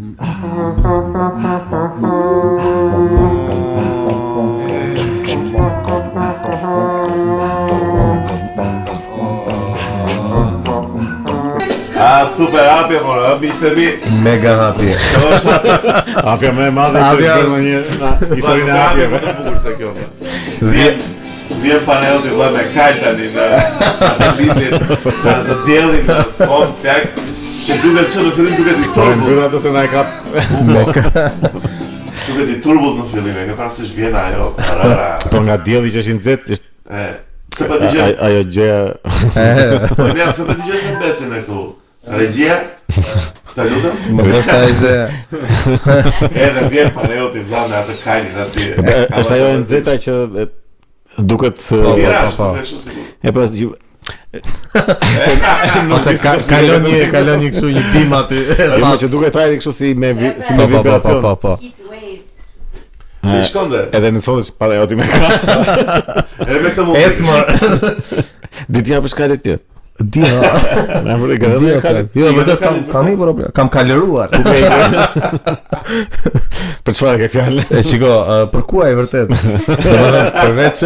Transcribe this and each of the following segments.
Super hapje, mora, ishte mi. Mega hapje. Hapja më e madhe që është bërë në një historinë e hapjeve. Më të bukur se kjo. Vjen Panajoti vëlla me kajt tani në lidin, sa të diellin në fond plak, që duket që në fillim duket i turbul. Mbyll ato se na e kap. Duket i turbul në fillim, e ka pasur vjen ajo parara. Po nga dielli që është i nxehtë, është se po dëgjoj. Ajo gjëja. Po ne se po dëgjoj në besin e këtu. Regjia? Të lutem? Më vështë a ishte... Edhe vjen Panajoti vëlla me atë kajnin aty. Është ajo e nxehta që duket duket shumë sigur. E pas ose kalon një kështu një bim aty. Ima që duket ajri kështu si me vibracion. Po. Në shkonde. Edhe në sotë që Panajoti me ka. Edhe me këtë mund. Ecmor. Ditja për shkajt e tje. Dia. Na vëre gazet kalet. Jo, vërtet kam një problem. Kam kaloruar. Për çfarë ke fjalë? E shiko, për kuaj vërtet. Përveç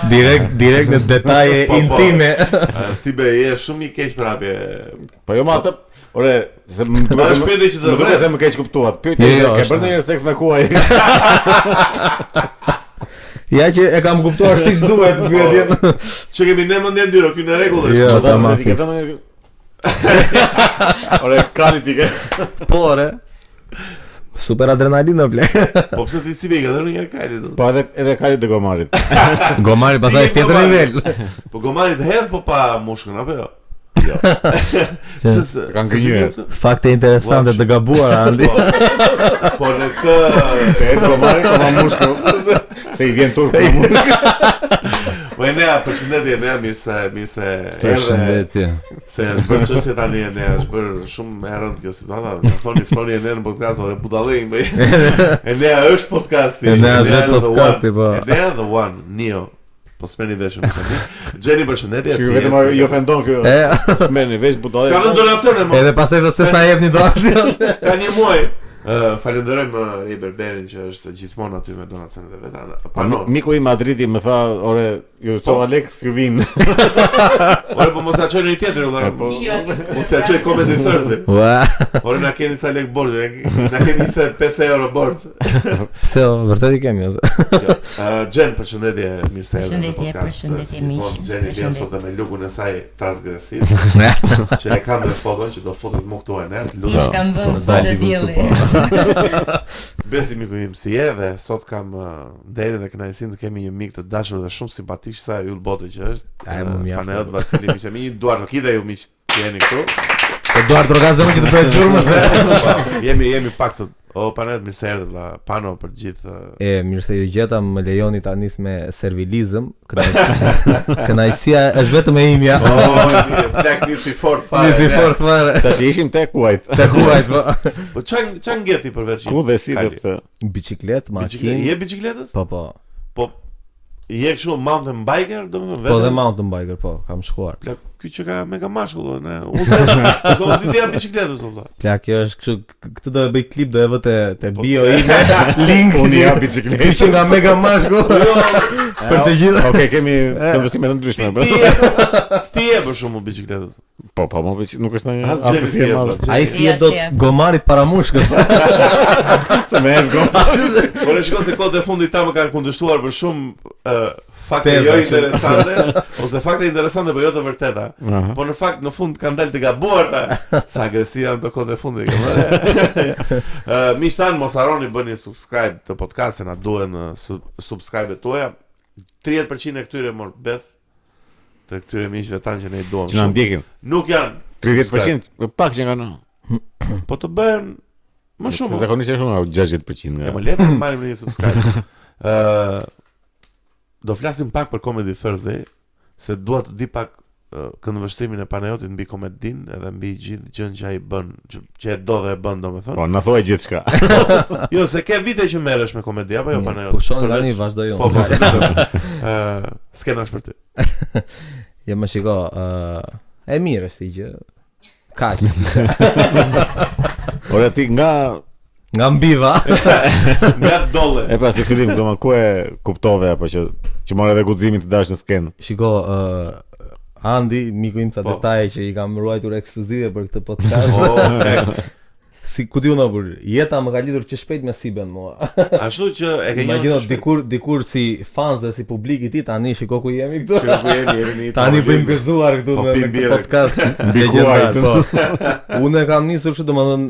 direkt në detaje intime. Si be, je shumë i keq për hapje. Po jo ma atë, ore, se më duket se më keq kuptuat. Pyetje, ke bërë ndonjëherë seks me kuaj? Ja që e kam kuptuar siç duhet pyetjen. Që kemi ne mendjen dyro, ky në rregull është. Jo, tamam. Ore, kali ti ke. Po, ore. Super adrenalinë ble. Po pse ti si vjen edhe në një kali do. Po edhe kali të gomarit. Gomari pastaj është tjetër nivel. Po gomarit hedh po pa mushkën apo jo? Jo. Kanë gënjur. Fakte interesante të gabuara Andi. Po në këtë te gomari ka mushkë. Se i vjen turp. Po ne përshëndetje, ne mirë se Përshëndetje. Se është bërë çështje tani, ne është bërë shumë e rëndë kjo situata. Ftoni e ne në podcast, ore budallëng bëj. E ne është podcasti. E ne është vetë podcasti, po. E ne the one, Neo. Po s'merrni vesh më tani. Gjeni përshëndetje. Ju vetëm ju ofendon kjo. S'merrni vesh budallëng. Ka donacione më. Edhe pastaj do të pse na jepni donacion. Ka një muaj. Falenderojmë Rej Berberin që është gjithmonë aty me donacionet e veta. Miku i Madridi më tha, ore, ju çova Alex ju vin. Ore po mos ia çojë një tjetër vëlla. Mos ia çojë Comedy Thursday. Ore na keni sa lek borxh, na keni 25 euro borxh. Se vërtet i kemi ose. Gjen, përshëndetje, mirë se erdhe në podcast. Përshëndetje miq. Gjeni vjen sot me lukun e saj transgresiv. Që e kam në foto që do fotot më këtu e ne. Lutem. Kam vënë sot dielli. Besi miku im si je dhe sot kam nderin dhe kënaqësinë të kemi një mik të dashur dhe shumë simpatish sa Yll Bote që është Panajot Vasili miq, mi Duart Rokida ju miq jeni këtu. Eduard Rogazëm që të bëj shurmë se jemi pak sot. O Panajot mirë se erdhe valla, Pano për gjithë. Mirë se ju gjeta, më lejoni ta nis me servilizëm. Kënaqësia është vetëm e imja. Plak nisi fort fare. Nisi fort fare. Tash ishim tek kuajt. Tek kuajt po. Po çan gjeti përveç. Ku dhe si do të Biçikletë, makinë. Je biçikletës? Po. Po je kështu mountain biker, domethënë vetë. Po dhe mountain biker, po, kam shkuar. Plak ky që ka mega mashkull, ne. Unë idea biçikletës valla. Plak kjo është kështu, këtë do e bëj klip, do e vë te bio ime. Link unë ja biçikletë. Ky që nga mega mashkull. Për të gjithë. Okej, kemi këndvështrime të ndryshme. Ti je për shkakun biçikletës. Po, nuk është ndonjë aftësi e madhe. Ai si e do gomarit para mushkës. Se më erë gomarit. Por e shikoj se kohët e fundit ta më kanë kundërshtuar për shumë fakte jo interesante, ose fakte interesante po jo të vërteta. Po në fakt në fund kanë dalë të gabuarta. Sa agresiv janë të kohët e fundit. Miqtan mos harroni bëni subscribe të podcastit, na duhen subscribe-et tuaja. 30% e këtyre mor bes të këtyre miqve tanë që ne i duam. Që na ndjekin. Nuk janë 30%, pak që kanë. Po të bëhen më shumë. Zakonisht është shumë 60% nga. Më le të marrim një subscribe. Do flasim pak për Comedy Thursday, se dua të di pak këndvështrimin e Panajotit mbi komedin edhe mbi gjithë gjën që ai bën, që e do dhe e bën domethënë. Po, na thuaj gjithçka. Jo, se ke vite që merresh me komedi apo jo Panajot? Po shon tani vazhdoj unë. Po. Skenash për ty. Jo më shiko, e mirë është gjë. Kaq. Ora ti nga mbiva. Nga dolle. E pas i fillim, domethënë ku e kuptove apo që morë edhe guximin të dash në skenë. Shiko, Andi, miku im ca detaje që i kam ruajtur ekskluzive për këtë podcast. Si ku diun apo jeta më ka lidhur që shpejt me Siben mua. Ashtu që e ke Imagjino dikur si fans dhe si publik i tij tani shiko ku jemi këtu. Shiko ku jemi tani bëjmë gëzuar këtu në këtë podcast legjendar. Unë kam nisur kështu domethënë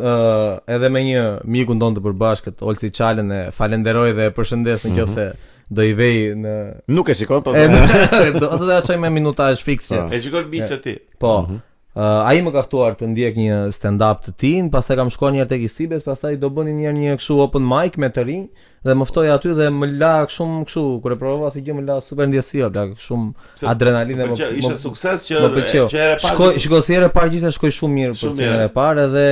edhe me një mikun tonë të përbashkët, Olsi Çalën, e falenderoj dhe e përshëndes nëse do i vej në nuk e shikon po ose do ja çoj me minutazh fikse. E shikon miqtë ti. Po. Ai më ka ftuar të ndjek një stand-up të tin, pastaj kam shkuar një herë tek Isibes, pastaj do bënin një kështu open mic me të rinj dhe më ftoi aty dhe më la shumë kështu kur e provova si gjë më la super ndjesia, shumë adrenalinë më ishte sukses që era parë. Shikoj si era parë gjithsesi shkoi shumë mirë për çështjen e parë dhe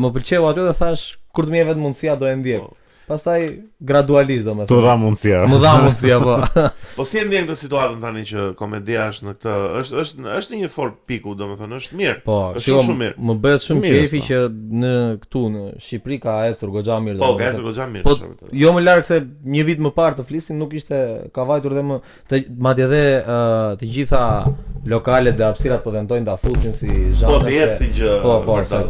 më pëlqeu aty dhe thash kur të më jep vetë mundësia do e ndjek. Pastaj gradualisht domethënë. Tu dha mundësia. Më dha mundësia po. Po si e ndjen këtë situatën tani që komedia është në këtë është një fort piku, domethënë është mirë. Po, është shumë mirë. Më bëhet shumë qefi që në këtu në Shqipëri ka ecur goxha mirë. Po, ka ecur goxha mirë. Po, jo më larg se një vit më parë të flisnim nuk ishte ka vajtur dhe madje edhe të gjitha lokalet dhe hapësirat po tentojnë ta fusin si zhanre. Po, të jetë si gjë. Po,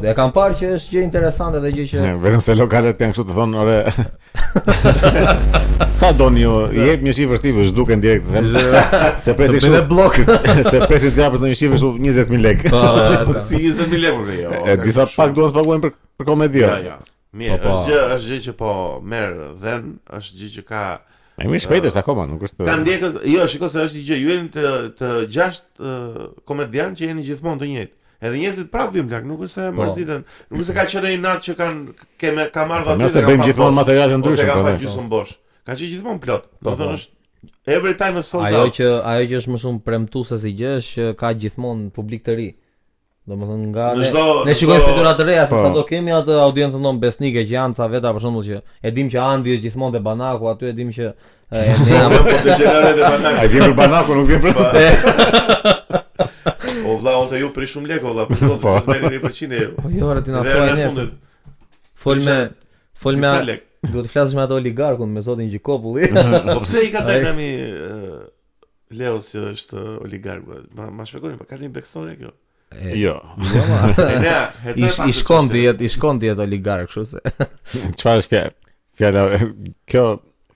e kam parë që është gjë interesante dhe gjë që vetëm se lokalet janë kështu të thonë, ore sa doni ju, jep një shifër shtypësh, duken direkt se presin kështu blok. Se presin të japësh në një shifër kështu 20.000 lekë. Po, si 20.000 lekë jo. Disa pak duan të paguajnë për komedi. Ja. Mirë, është gjë që po merr dhën, është gjë që ka mirë shpejt është akoma, nuk është. Ka ndjekës, jo, shikoj se është një gjë, ju jeni të 6 komedian që jeni gjithmonë të njëjtë. Edhe njerëzit prapë vim plak, nuk është se mërziten, nuk është se ka qenë një natë që ka marrë aty. Nëse bëjmë gjithmonë materiale të ndryshme, ka gjysmë bosh. Ka qenë gjithmonë plot. Do të thonë është every time is sold out. Ajo që është më shumë premtuese si gjë është që ka gjithmonë publik të ri. Domethënë nga ne shikojmë fytyra të reja se sa do kemi atë audiencën tonë besnike që janë ca veta për shembull që e dim që Andi është gjithmonë te Banaku, aty e dim që ne apo të gjenerale te Banaku. Ai vjen për Banaku, nuk vjen për. O vlla, on të ju për shumë lekë, vlla, për sot të merrni 100 euro. Po jo, ora ti na thuaj nesër. Fol me duhet të flasësh me ato oligarkun, me zotin Gjikopulli. Po pse i ka dynami Leo që është oligark? Ma shpjegoni, pa ka një backstory kjo? Jo. I shkon të jetë oligark, kështu se. Çfarë është fjala? Kjo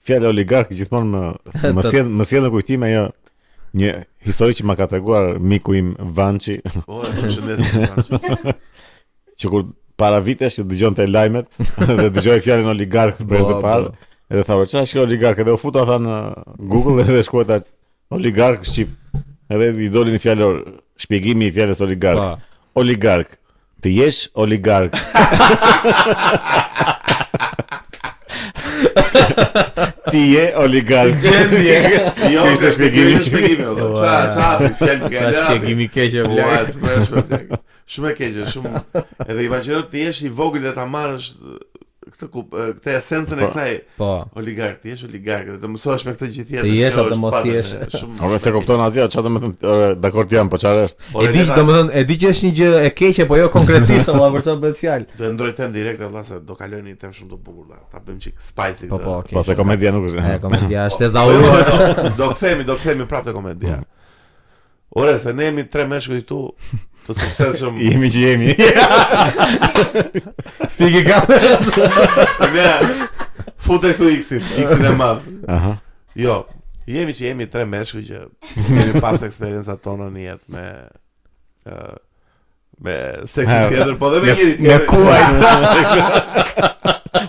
fjala oligark gjithmonë më sjell në kujtim ajo një histori që ma ka treguar miku im Vançi. Po, përshëndesim Vançi. Që kur para vitesh që dëgjonte lajmet dhe dëgjoi fjalën oligark për herë të parë, edhe tha, "Çfarë është oligark?" Edhe u futa tha në Google edhe shkruajta oligark shqip. Edhe i doli një fjalë shpjegimi i fjalës oligark. Oligark. Të jesh oligark. Ti je oligark. Gjendje. Jo, ishte shpjegimi. Çfarë fjalë Sa shpjegimi keq e vlerë. Shumë e keq, shumë. Edhe imagjino ti jesh i vogël dhe ta marrësh këtë esencën e kësaj. Po. Oligark, ti je oligark, dhe të mësohesh me këtë gjë tjetër. Ti jesh atë mos jesh. Ora se kupton asgjë, çfarë do të thënë, dakord jam, po çfarë është? E di që është një gjë e keqe, po jo konkretisht, valla, për çfarë bëhet fjalë. Do ndroj tem direkt valla se do kalojnë një temë shumë të bukur valla. Ta bëjmë çik spicy këtë. Po se komedia nuk është. Komedia është e zauruar. Do kthehemi prapë te komedia. Ore, se ne jemi 3 meshkuj këtu të suksesshëm. Jemi që jemi. Fiki kamerën. Ne futet këtu X-in e madh. Aha. Jo, jemi 3 meshkuj që kemi pas eksperiencat tona në jetë me seksin tjetër, po dhe me njëri tjetër. Me kuaj.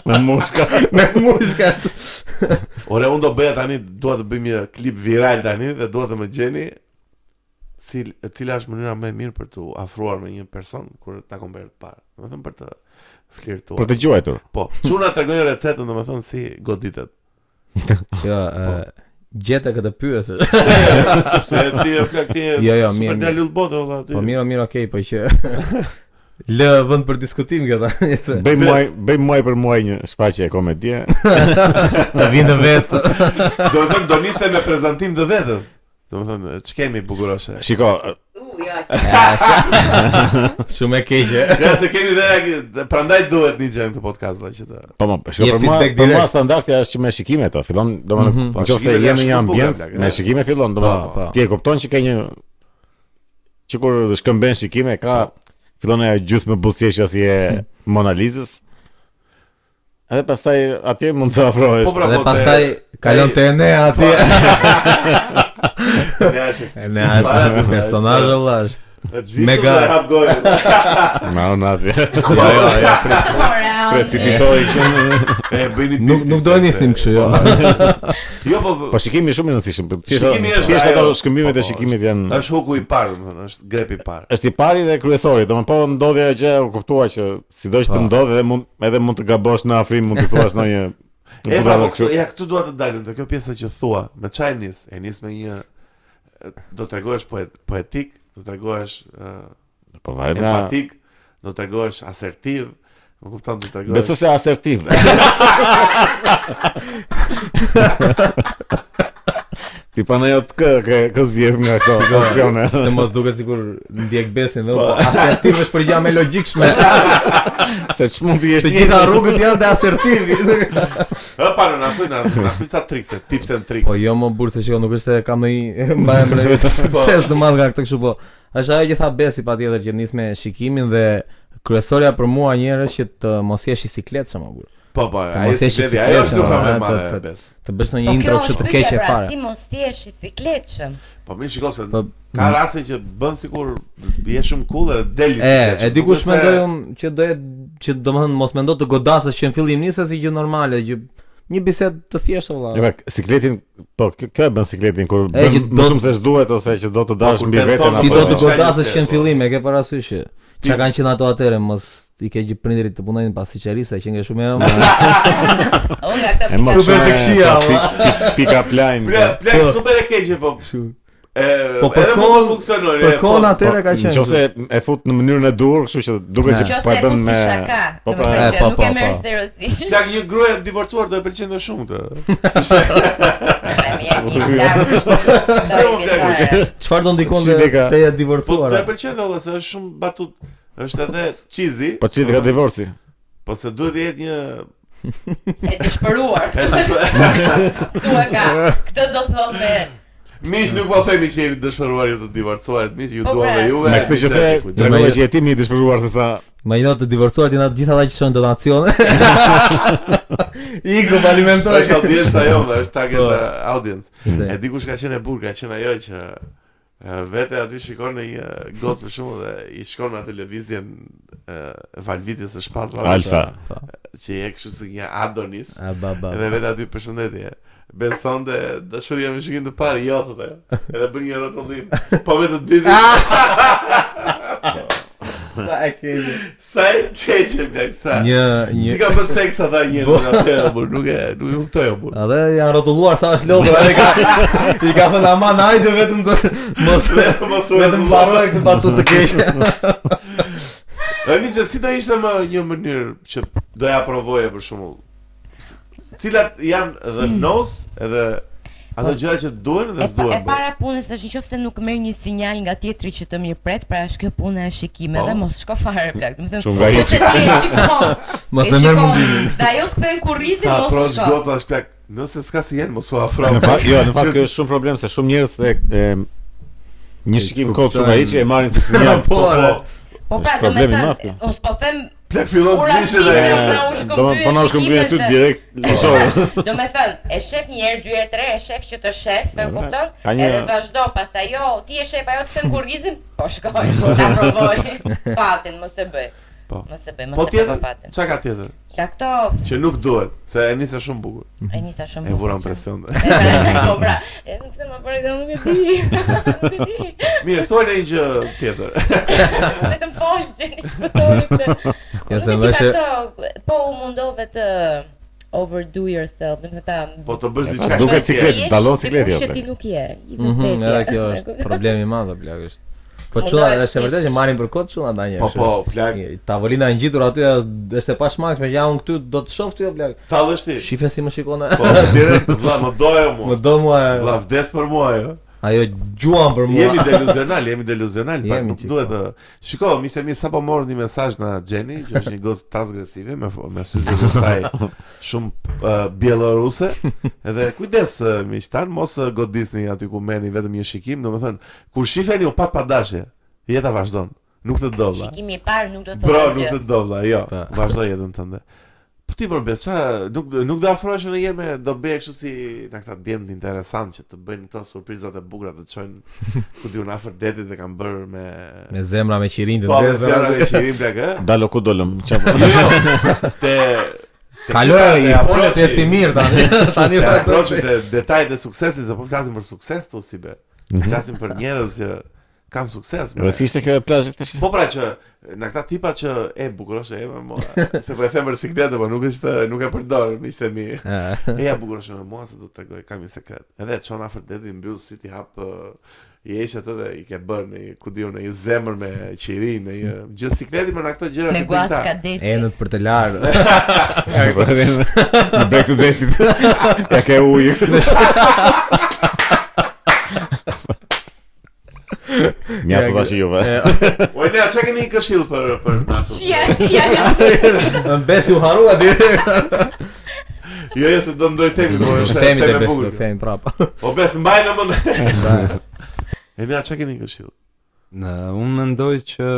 Me mushka. Ore, unë do bëja tani, dua të bëjmë një klip viral tani dhe dua të më gjeni cila është mënyra më e mirë për të afruar me një person kur takon për të parë. Domethënë për të flirtuar. Për të gjuajtur. Po, çuna tregoj recetën, domethënë si goditet. Jo, gjete këtë pyetje. Se ti e plak ti. Jo, mirë. Për dalë botë valla ti. Po mirë, okay, po që lë vend për diskutim kjo tani. Bëjmë muaj për muaj një shfaqje komedie. Ta vinë vetë. Do të them do niste me prezantim të vetes. Domethënë, ç'kemi bukuroshe. Shiko, Shumë e keqe. Ja se kemi dhe prandaj duhet një gjë në këtë podcast që të. po shiko për mua standardi është që me shikime to. Fillon domethënë nëse jemi në një ambient me shikime fillon domethënë ti e kupton që ka një që kur shkëmben shikime fillon ajo gjysmë buzëqeshja si e Mona Lisës. Edhe pastaj atje mund të afrohesh. Edhe pastaj kalon te ne atje. Ne është personazh valla është mega hap gojën. Ma atje. Ja, precipitoi që nuk do nisnim kështu jo. Jo, po shikimi shumë i rëndësishëm. Thjesht ato shkëmbimet e shikimit janë. Është huku i parë, domethënë, është grepi i parë. Është i pari dhe kryesori, domethënë po ndodhi ajo gjë, u kuptua që sidoqë të ndodhë edhe mund të gabosh në afrim, mund të thuash ndonjë. Ja këtu dua të dalim te kjo pjesa që thua, me çaj nis me një do tregohesh poetik, do tregohesh empatik, do tregohesh asertiv, më kupton do tregohesh. Besoj se asertiv. Ti pana jo të zgjedh nga këto opsione. Të mos duket sikur ndjek besin, po asertiv është për gjë më logjikshme. Se ç'mund të jesh të gjitha rrugët janë të asertivi. Para na thuj sa trikse, tips and tricks. Po jo më burr se shikoj, nuk është se kam ndonjë mbajmë sukses të madh nga këtë kështu po. Është ajo që tha Besi patjetër që nis me shikimin dhe kryesorja për mua njerëz që të mos jesh i sikletshëm më burr. Po, ai është nuk më madhe Bes. Të bësh një intro kështu të keqe fare. Si mos jesh i sikletshëm. Po më shikoj se ka raste që bën sikur je shumë cool dhe del i sikletshëm. E dikush mendoj që do që domethënë mos mendo të godasësh që në fillim nisë si gjë normale, që një bisedë të thjeshtë valla. Ja, sikletin, po kjo e bën sikletin kur bën më shumë se ç'duhet ose që do të dash mbi veten apo. Ti do të godasësh që në fillim e ke parasysh që çka kanë qenë ato atëre mos i ke gjithë prindrit të punojnë pas siqerisë që nga shumë e super të këshia pick-up line. Plak super e keqe po. Po për funksionoi. Për kohën atëre ka qenë. Nëse e fut në mënyrën e dur, kështu që duket që po e bën me po nuk e merr seriozisht. Plak një grua e divorcuar do e pëlqente shumë të. Çfarë do ndikonte te e divorcuar? Po e pëlqen valla se është shumë batut. Është edhe cheesy. Po cheesy ka divorci. Po se duhet të jetë një e dëshpëruar. Këtë do thotë miq nuk po themi që jeni dëshpëruar të divorcuarit, miq ju dua dhe juve. Me këtë që tregoj që jetimi i dëshpëruar se sa imagjino të divorcuarit janë të gjithë ata që shkojnë donacione. Iku alimentoj. Është audienca jonë, është target audience. E di kush ka qenë e burr, ka qenë ajo që vete aty shikon në një gotë për shumë dhe i shkon në televizjen Valvitis së shpatla Alfa që je kështu si një Adonis edhe vete aty përshëndetje beson dhe dashuria me shikim të parë jo thotë edhe bën një rrotullim po me të ditë sa e keqe bjak sa si ka bën seks ata njerëz atë por nuk e kuptoj apo edhe janë rrotulluar sa është lodhur edhe i ka thënë aman hajde vetëm të mos vetëm mbaroj këtë batut të keq. Ani që si do ishte më një mënyrë që do ja provoje për shembull cilat janë the nose edhe ato gjëra që duhen dhe s'duhen. E para punës është nëse nuk merr një sinjal nga tjetri që të mirëpret, pra është kjo puna e shikimeve, mos shko fare plak. Do të thënë, mos e merr mendimin. Da ajo të thën kurrizin mos shko. Sa gota është plak. Nëse s'ka sinjal mos u afro. Në fakt është shumë problem se shumë njerëz një shikim kohë shumë ai që e marrin si sinjal. Po pra, domethënë, unë s'po them plak fillon të vishë dhe do të na shkëmbyen sy direkt lëshoj. Domethënë, e shef një herë, dy herë, tre, e shef që të shef, e kupton? Edhe vazhdo, pastaj jo, ti e shef ajo të thën kurrizin, po shkoj, ta provoj. Patin mos e bëj. Mos e bëj, mos e bëj patin. Çka ka tjetër? Ja këto që nuk duhet, se e nisa shumë bukur. E nisa shumë bukur. E vura presion. Po pra, nuk se më bëri nuk e di. Mirë, thoj një gjë tjetër. Vetëm fol, ja se vëshë. Po u mundove të overdo yourself, do të thënë. Po të bësh diçka duket siklet, dallon sikleti apo. Ti nuk je. Edhe kjo është problemi i madh plak është. Po çuna është vërtet që marrin për kod çuna ndonjë. Po, plak. Tavolina e ngjitur aty është e pashmangshme, me ja unë këtu do të shoh ty plak. Tallesh ti. Shife si më shikon. Po, direkt, vlla, më dojo mua. Më do mua. Vlla, vdes për mua ajo. Ajo gjuan për mua. Jemi deluzional, pak nuk duhet të. Shiko, miqtë mi sapo morë një mesazh nga Jenny, që është një gocë transgresive me syze të saj shumë bieloruse. Edhe kujdes miqtan, mos godisni aty ku merrni vetëm një shikim, domethënë kur shifeni u pat padashje, jeta vazhdon. Nuk të dobla. Shikimi I parë nuk do të thotë. Bro, nuk të dobla, jo. Vazhdo jetën tënde. Po ti përbes, nuk do afrohesh në jetë me do bëj kështu si na këta djemtë interesant që të bëjnë këto surprizat e bukura të çojnë ku diun afër detit dhe kanë bërë me zemra me qirin të ndezë. Po, me zemra me qirin plak, ë? Dalo ku dolëm. Te kaloj I folë të eci mirë tani vazhdojmë te detajet e suksesit, se po flasim për sukses tu si be. Flasim për njerëz që kanë sukses. Dhe si ishte kjo e plazhit tash? Po pra që në këta tipa që bukuroshe me mua, se po e them për sikletë, po nuk e përdor, miqtë mi. Ja bukuroshe me mua se do të tregoj, kam një sekret. Edhe çon afër detit mbyll si ti hap I esh atë dhe I ke bërë në ku diu në një zemër me qirin, në një gjë sikleti me ato gjëra të pinta. Enët për të larë. Në brek të detit. Ja ke ujë. Mjaftë tash juve. Oj ne çka keni këshill për Nacho? Ja. Më besi u harua direkt. Jo, se do ndoj temi, po është temi të besë, kthehemi prapa. Po bes mbaj në mend. E ne çka keni këshill? Unë mendoj që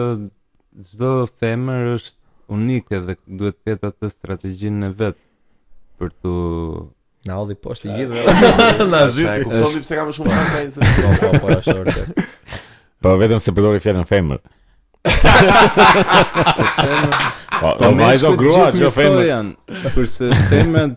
çdo femër është unike dhe duhet të ketë atë strategjinë e vet për të na hodhi poshtë I gjithë. Na zhyt. Kuptoni pse kam shumë fansa se. Po, është vërtet. Po vetëm se përdori fjalën femër. Po vajzo grua që femër janë. Kurse femrat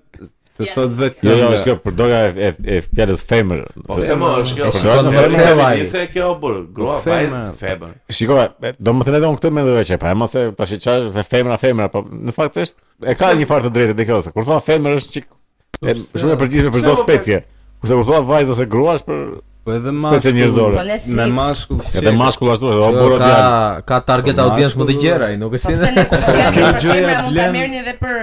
se thot vetë. Jo, është kjo përdorja e fjalës femër. Po se më është kjo. Nëse kjo burr, grua vajzë femër. Shikoj, domethënë edhe unë këtë mendoj që pa mos e tash çaj se femra, po në fakt është e ka një farë të drejtë te kjo se kur thua femër është çik shumë e përgjithshme për çdo specie. Kurse kur thua vajzë ose grua është për po edhe mashkull, me mashkull. Edhe mashkull ashtu, ka target audiencë më të gjera, nuk është si kjo gjëja vlen. Merrni edhe për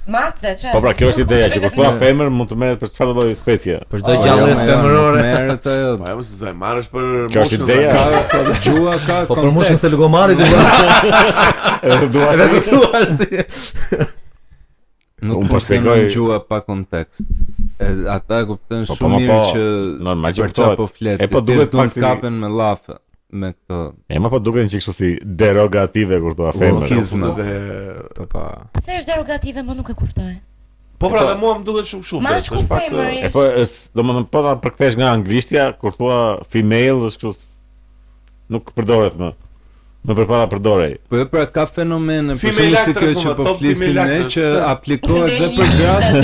masë, çfarë? Po pra, kjo është ideja që kur thua femër mund të merret për çfarë lloj specie. Për çdo gjallësi femërore. Merret ajo. Po ajo mos do e marrësh për kjo është ideja. Gjua ka. Po për moshën të lugomarit edhe duash ti. Nuk po shpjegoj gjua pa kontekst. Ata kuptojnë shumë mirë që normal që po flet. Po duhet të kapen me llafe me këto. Po duket një kështu si derogative kur thua femër. Po. Pse është derogative, më nuk e kuptoj. Po pra dhe mua më duket shumë. Është pak. Po domethënë po ta përkthesh nga anglishtja kur thua female është kështu nuk përdoret më. Më përpara përdorej. Po pra ka fenomene, për shembull si kjo që po flisnim ne që aplikohet dhe për gratë,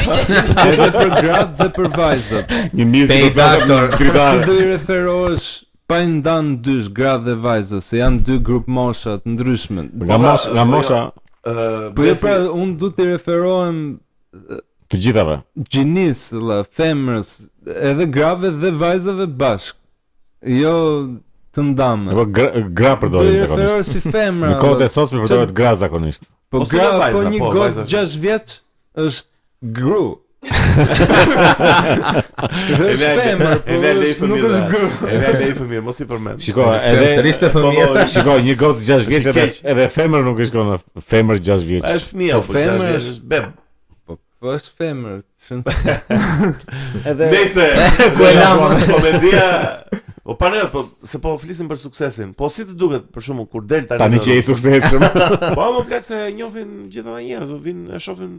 edhe për gratë dhe për vajzat. Një mizë për si do I referohesh pa I ndan dysh gratë dhe vajzat, se janë dy grup mosha të ndryshme. Nga mosha. Po pra unë du të referohem të gjithave. Gjinis, femrës, edhe grave dhe vajzave bashk. Jo të ndamë. Po gra përdorin zakonisht. Do referohet si femra. Në kohët e sotme përdoret gra zakonisht. Po gra, po një gocë 6 vjeç është gru. Është femër, po nuk është gru. Edhe I fëmijë, mos I përmend. Shiko, shiko, një gocë 6 vjeç edhe femër nuk I shkon në femër 6 vjeç. Është fëmijë, po 6 vjeç është beb. Po është femër. Edhe nëse ku e lam komedia. O panel, po se po flisim për suksesin. Po si të duket për shkakun kur del tani që I suksesshëm. Po më plak se njohin gjithë ata njerëz, vinë e shohin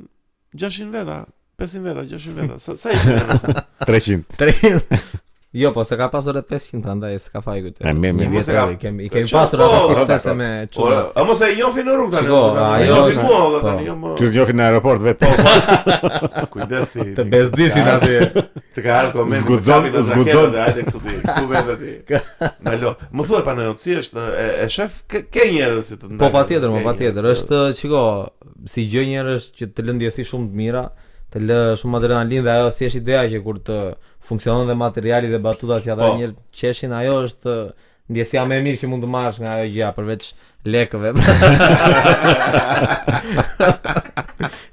600 veta, 500 veta, 600 veta. Sa I 300. Jo, po se ka pasur edhe 500 prandaj s'ka faj këtë. Kemi pasur edhe suksese me çulla. A mos e njohin në rrugë tani. Ty njohin në aeroport vetë. Kujdes ti. Të bezdisin aty. Të ka ardhur koment. Zgudzon, hajde këtu ti. Ku vetë ti? Ndalo. Më thuaj pa ne, si është e shef ke njerëz si të ndaj. Po patjetër, është çiko, si gjë njerëz që të lënë ndjesi shumë të mira, të lë shumë adrenalinë dhe ajo thjesht ideja që kur të funksionon dhe materiali dhe batutat që ata njerëz qeshin, ajo është ndjesia më e mirë që mund të marrësh nga ajo gjë përveç lekëve.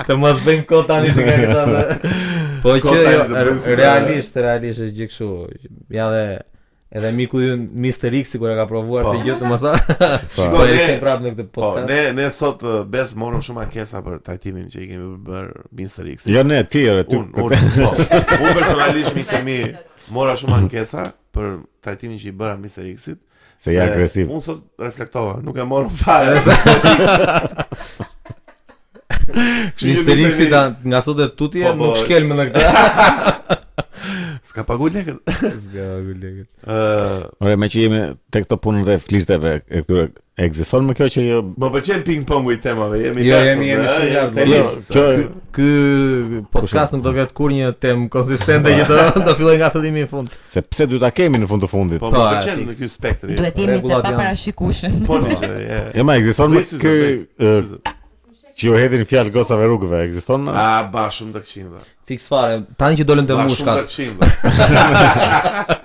Të mos bëjmë kot tani që kanë këta. Po që realisht është gjë kështu. Ja dhe Edhe miku ju Mr. X kur e ka provuar si gjë të mësa. Shiko, ne prapë në këtë podcast. Ne sot bes morëm shumë ankesa për trajtimin që i kemi bërë Mr. X. Jo ne tjerë ty. Unë personalisht mi kemi mora shumë ankesa për trajtimin që i bëra Mr. X-it. Se ja agresiv. Unë sot reflektova, nuk e morëm fare. Mr. X-it nga sot e tutje nuk shkel me në këtë. S'ka pagu lekët. Ore, me që jemi te këto punë dhe flirteve e këtyre, ekziston më kjo që jo... Më pëlqen ping-pongu i temave, jemi shumë lartë. Ky podcast nuk do ketë kur një temë konsistente që do filloj nga fillimi i fund. Se pse duhet ta kemi në fund të fundit? Po më pëlqen në ky spektri. Duhet jemi të paparashikueshëm. Po nisë. Jo, ma ekziston më ky që ju hedhin fjalë gocave rrugëve, ekziston më? Ba shumë të këqindha. Fiks fare, tani që dolën të mushkat. Ba shumë të këqindha.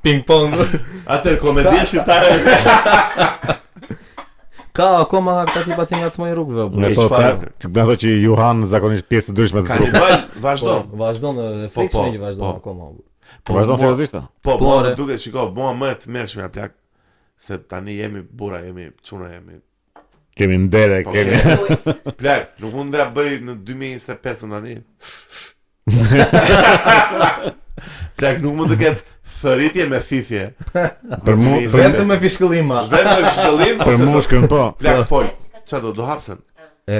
Ping-pong. Atër komedia shqiptare. Ka akoma këta tipa që ngacmojnë rrugëve. Ne thotë që Johan zakonisht pjesë të ndryshme të trupit. Kanibal vazhdon. Vazhdon dhe frikshme që vazhdon akoma. Po vazhdon seriozisht? Po, duket, shiko, mua më të mërshme a plak se tani jemi burra, jemi çuna, jemi kemi ndere, kemi. Plak, nuk mund të bëj në 2025 tani. Plak, nuk mund të ketë thëritje me thithje. Për mu, vetëm me fishkëllima. Vetëm me fishkëllim. Për mushkën po. Plak fol. Çfarë do hapsen?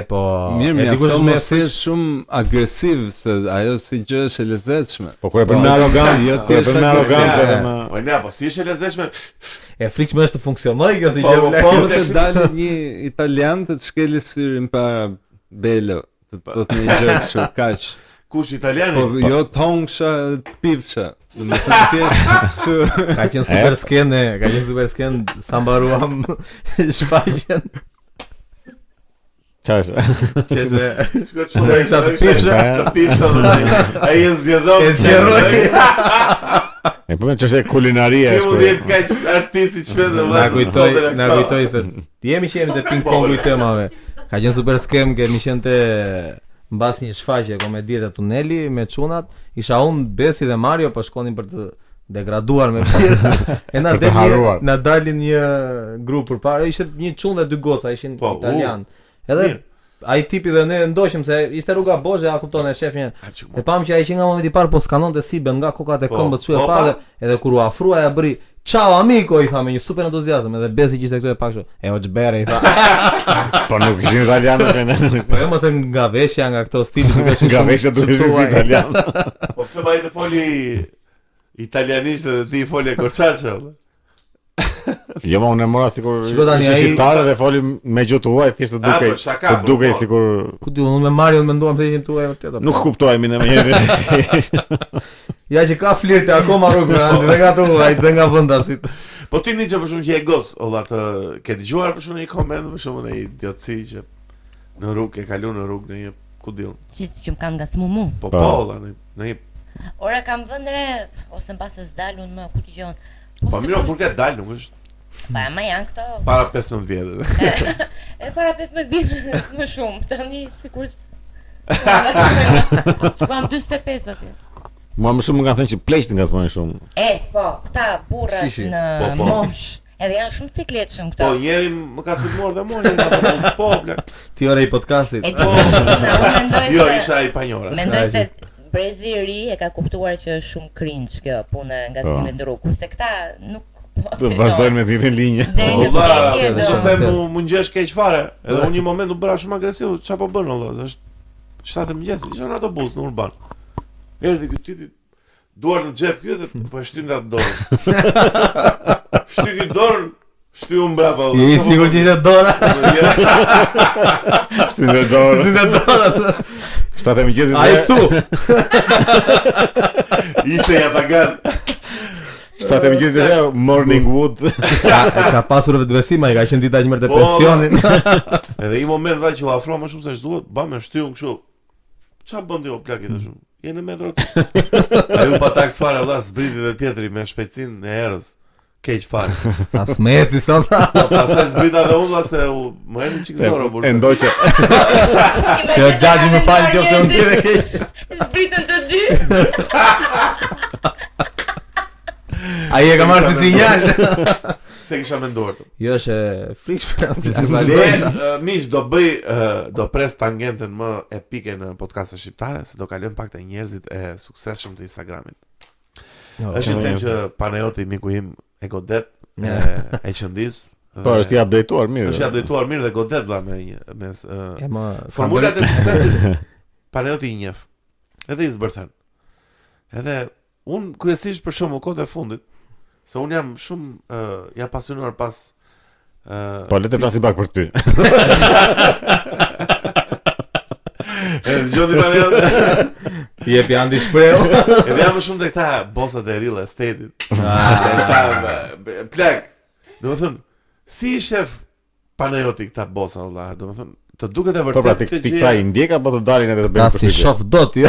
Po. Mirë, më dikush më thjesht shumë agresiv se ajo si gjë është e lezetshme. Po kur e bën me arogancë, jo ti e bën me arogancë edhe më. Po ne, po si është e lezetshme? E frikshme është të funksionojë kjo si gjë. Po të dalë një italian të shkelë syrin para Belo, të thotë një gjë kështu, kaq. Kush italiani? Po jo tongsha, pivça. Do të thotë që ka qenë super sken, sa mbaruam shfaqjen. Çfarë? Qëse shkoj të pivsha. Ai e zgjedhon. E po më çështë kulinaria është. Si mund të kaq artisti çfarë do na kujtoj se jemi që jemi te ping-pongu i temave. Ka qenë super skem, kemi qenë te mbas një shfaqje komedie te tuneli me çunat, isha unë Besi dhe Mario po shkonin për të degraduar me pirë. E na dalin një grup përpara, ishte një çunë dhe dy goca, ishin italian. Edhe ai tipi dhe ne ndoqëm se ishte rruga Bozhe, a kupton e shefin. E pam që ai që nga momenti i parë po skanonte si ben nga kokat e këmbët çu e padhe, edhe kur u afrua ja bëri "Ciao amico" i tha me një super entuziazëm, edhe Besi që ishte këtu e pak kështu. E xhbere i tha. Po nuk ishin italianë që ne. Po jo mos nga veshja, nga këto stili duke qenë nga veshja duke qenë italian. Po pse ai të foli italianisht dhe ti foli korçaçe. Jo, ma unë e mora sikur ishte shqiptare dhe foli me gjuhë tuaj, thjesht të dukej sikur... Ku di, unë me Marion menduam se ishin tuaj vërtet. Nuk kuptojmë ne më njëri. Ja që ka flirte akoma rrugë andi dhe nga tuaj, dhe nga vendasit. Po ti një që për shumë që e gos, olla të ke dëgjuar për shumë një koment, për shumë një idiotësi që në rrugë, e kalu në rrugë në një ku diun. Që më kanë ngacmu mu? Po, olla, në një... Ora kam vëndre, ose në pasës dalun më, ku t'i gjonë. Po miro, kur ke dalë, nuk është... Pa, ma janë këto... Para 15 vjetë. E para 15 vjetë më shumë, të një sikur... Që kam 25 atje. Mua më shumë më kanë thënë që pleqt nga s'mojnë shumë. Po, këta burrat në mosh, edhe janë shumë sikletshëm këto. Po, njeri më ka filmuar dhe mua, njeri nga po, plak. Ti ore i podcastit. E ti se shumë, unë mendoj se... Jo, isha i panjora. Mendoj se brezi i ri e ka kuptuar që është shumë cringe kjo punë ngacimit në rrugë, kurse këta nuk... Të vazhdojnë me ditën linje. Olla, të them mu ngjesh keq fare. Edhe unë një moment u bëra shumë agresiv, çfarë po bën olla? Është 7 mëngjes, isha në autobus në Urban. Erdhi ky tipi duar në xhep ky dhe po e shtyn atë dorën. Shty ky dorën, shty unë brapa. Je i sigurt që ishte dora? Shtyn dorën. 7 mëngjesit. Ai këtu. Ishte ja pagan. 7 mëngjesit dhe morning wood. Ka pasur vetbesim, ai ka qenë dita që merrte pensionin. Edhe i moment vaj që u afro më shumë se ç'duhet, ba më shtyn kështu. Ç'a bën ti o plak i thashun? Je në metro. Ai u patak fare valla, zbriti dhe tjetri me shpejtësinë e erës. Keq fare. As meci sot. Pastaj zbrita dhe ulla se më erdhi çik zoro burr. E ndoqe. Jo xhaxhi më fal ti ose unë dire keq. Zbritën të dy. Ai e ka marrë si sinjal. Se kisha menduar. Jo, është frikshme. Miq, do pres tangentën më epike në podcastet shqiptare, se do kalojmë pak te njerëzit e suksesshëm të Instagramit. Është një temë që Panajoti miku im e godet, e qëndis. Po, është i updateuar mirë. Është i updateuar mirë dhe godet valla me formulat e suksesit. Panajoti i njeh. Edhe i zbërthen. Edhe un kryesisht për shkakun kohët e fundit, se un jam shumë jam pasionuar pas po le të flasim pak për ty. Gjoni Panajoti. Jep janë di shpreu. Edhe jam më shumë te këta bossat e real estate-it. Plak. Domethënë, si i shef Panajoti këta bossa valla, domethënë të duket e vërtetë. Po pra ti këta i ndjek apo të dalin edhe të bëjnë përshtypje? Ta si shof dot, jo.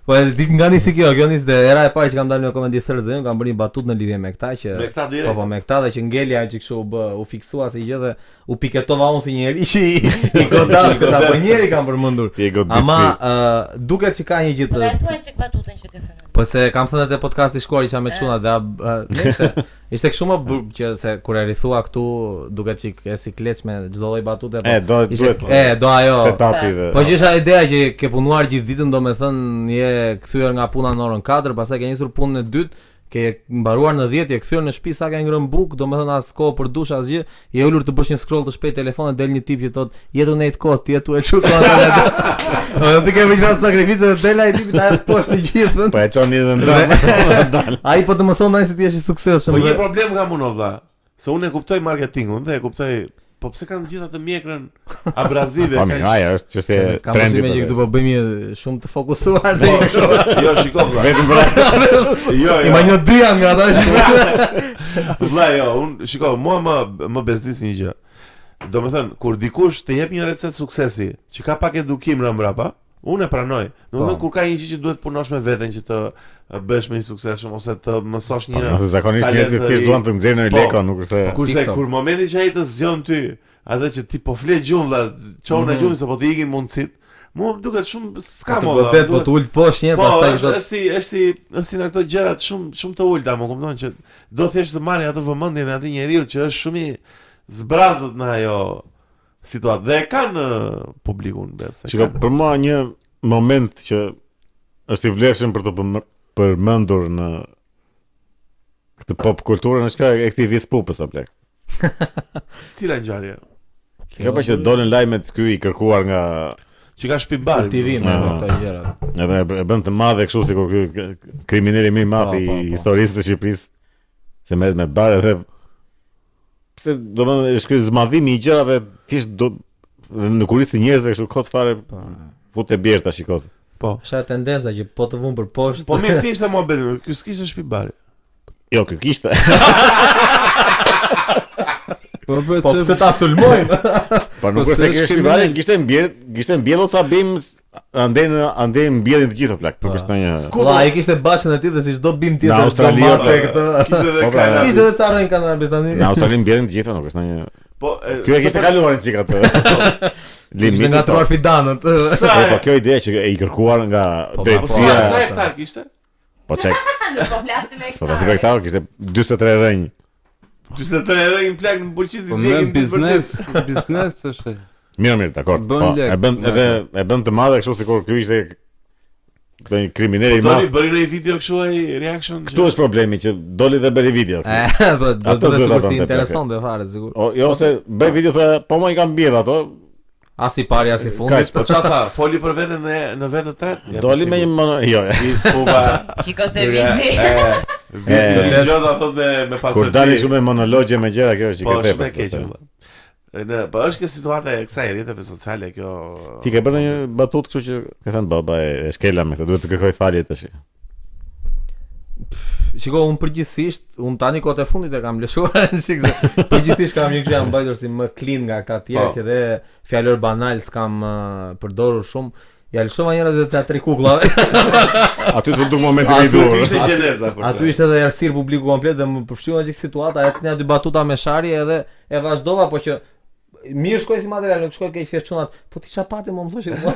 Po di nga nisi kjo nis dhe era e parë që kam dalë në Comedy Thursday, kam bërë një batut në lidhje me këta që me këta direkt. Po me këta dhe që ngelja që kështu u fiksua si gjë dhe u piketova unë si njëri që i godas këta, po njëri kam përmendur. Ama duket që ka një gjë të. Po thuaj çik batutën që ke thënë. Po se kam thënë te podcasti shkuar isha me çuna dhe nëse ishte kështu më që se kur e rithua këtu duket çik e sikleç me çdo lloj batute po. Do ajo. Setupi dhe. Po që isha ideja që ke punuar gjithë ditën, domethënë je kthyer nga puna në orën 4, pastaj ke nisur punën e dytë, ke mbaruar në 10, je kthyer në shtëpi sa ke ngrënë buk, domethënë as kohë për dush asgjë, je ulur të bësh një scroll të shpejt telefonit, del një tip që thotë jetu në atë kohë, jetu e çu kohë. Ti ke bërë atë sakrificë dhe del ai tipi ta poshtë të gjithën. Po e çon një ndër. Ai po të mëson ndaj se ti je i suksesshëm. Po një problem kam unë valla, se unë e kuptoj marketingun dhe e kuptoj. Po pse kanë gjithë atë mjekrën abrazive? Po mirë, ajo është çështje trendi. Kam që këtu po bëjmë shumë të fokusuar. Jo, shikoj vëlla. Vetëm për. Jo. Imagjino dy janë nga ata që. Vëlla, jo, unë shikoj, mua më bezdis një gjë. Domethënë, kur dikush të jep një recetë suksesi, që ka pak edukim në mbrapa, unë e pranoj. Domethënë kur ka një gjë që duhet punosh me veten që të bësh më i suksesshëm ose të mësosh një. Ose zakonisht njerëzit thjesht duan të nxjerrin një lekë, nuk është se. Kurse kur momenti që ai të zgjon ty, atë që ti po flet gjumë valla, çon në gjumë se po të ikin mundësit. Mua duket shumë s'ka molla. Po të ult poshtë një pastaj këto. Është si në këto gjërat shumë të ulta, më kupton që do thjesht të marrë atë vëmendjen e atij njeriu që është shumë i zbrazët në ajo situatë dhe kanë publikun besë. Shikoj, për mua një moment që është i vlefshëm për të përmendur në këtë pop kulturën është ka e këtij Vispupës apo plak. Cila ngjarje? Kjo pa që dolën lajmet ky i kërkuar nga që ka shtëpi bar TV me këto gjëra. Edhe e bën të madhe kështu sikur ky kriminali më i madh i historisë së Shqipërisë se merret me bar edhe pse do të thonë është ky zmadhimi i gjërave thjesht do në kurisë të njerëzve kështu kot fare futë bjerta shikoj. Po. Është tendenca që po të vun për poshtë. Po mirë si ishte mohabeti, ky s'kishte shtëpi bari. Jo, ky kishte. Po pse ta sulmojmë? Po nuk është se kishte shtëpi bari, kishte mbjellur sa bim andej mbjellin të gjithë plak. Nuk është ndonjë. Valla, ai kishte baçën e tij dhe si çdo bim tjetër në Australi këtë. Kishte edhe tarën kanë në Bestani. Në Australi mbjellin të gjithë, nuk është ndonjë. Po ky e kishte kaluar një çik atë. Limitin nga truar fidanët. Po kjo ide që e i kërkuar nga drejtësia. Sa hektar kishte? Po çek. Nuk po flasim me këtë. Po pasi hektar kishte 43 rënj. 43 rënj plak në Bulqizi degin biznes është. Mirë, dakor. Po e bën të madhe kështu sikur ky ishte një kriminal i madh. Doli bëri një video kështu ai reaction. Këtu është problemi që doli dhe bëri video. Po do të thotë interesante fare sigur. Jo se bëj video thoya, po më i kam mbjell ato. As i pari as i fundit. Po çfarë tha? Foli për veten në vetë të tretë. Doli me një jo. Vispupa. Shiko se visi. Visi gjota thot me pastë. Kur dali shumë me monologje me gjëra kjo është që ke keq. Po është kjo situata e kësaj rrjeteve sociale kjo. Ti ke bërë një batutë kështu që ke thënë baba e shkela me këtë, duhet të kërkoj falje tash. Shiko, unë përgjithsisht, unë tani kohët e fundit e kam lëshuar shikse. Përgjithsisht kam një gjë jam mbajtur si më clean nga ata të tjerë që dhe fjalor banal s'kam përdorur shumë. Ja lëshova njëra të teatri kukulla. Aty të duk momentin i dur. Aty ishte gjeneza për. Aty ishte edhe errësir publiku komplet dhe më përfshua një situata, ecën aty batuta me Shari edhe e vazhdova, po që mirë shkoj si material, nuk shkoj keq thjesht çunat, po ti çfarë pati më thoshin mua.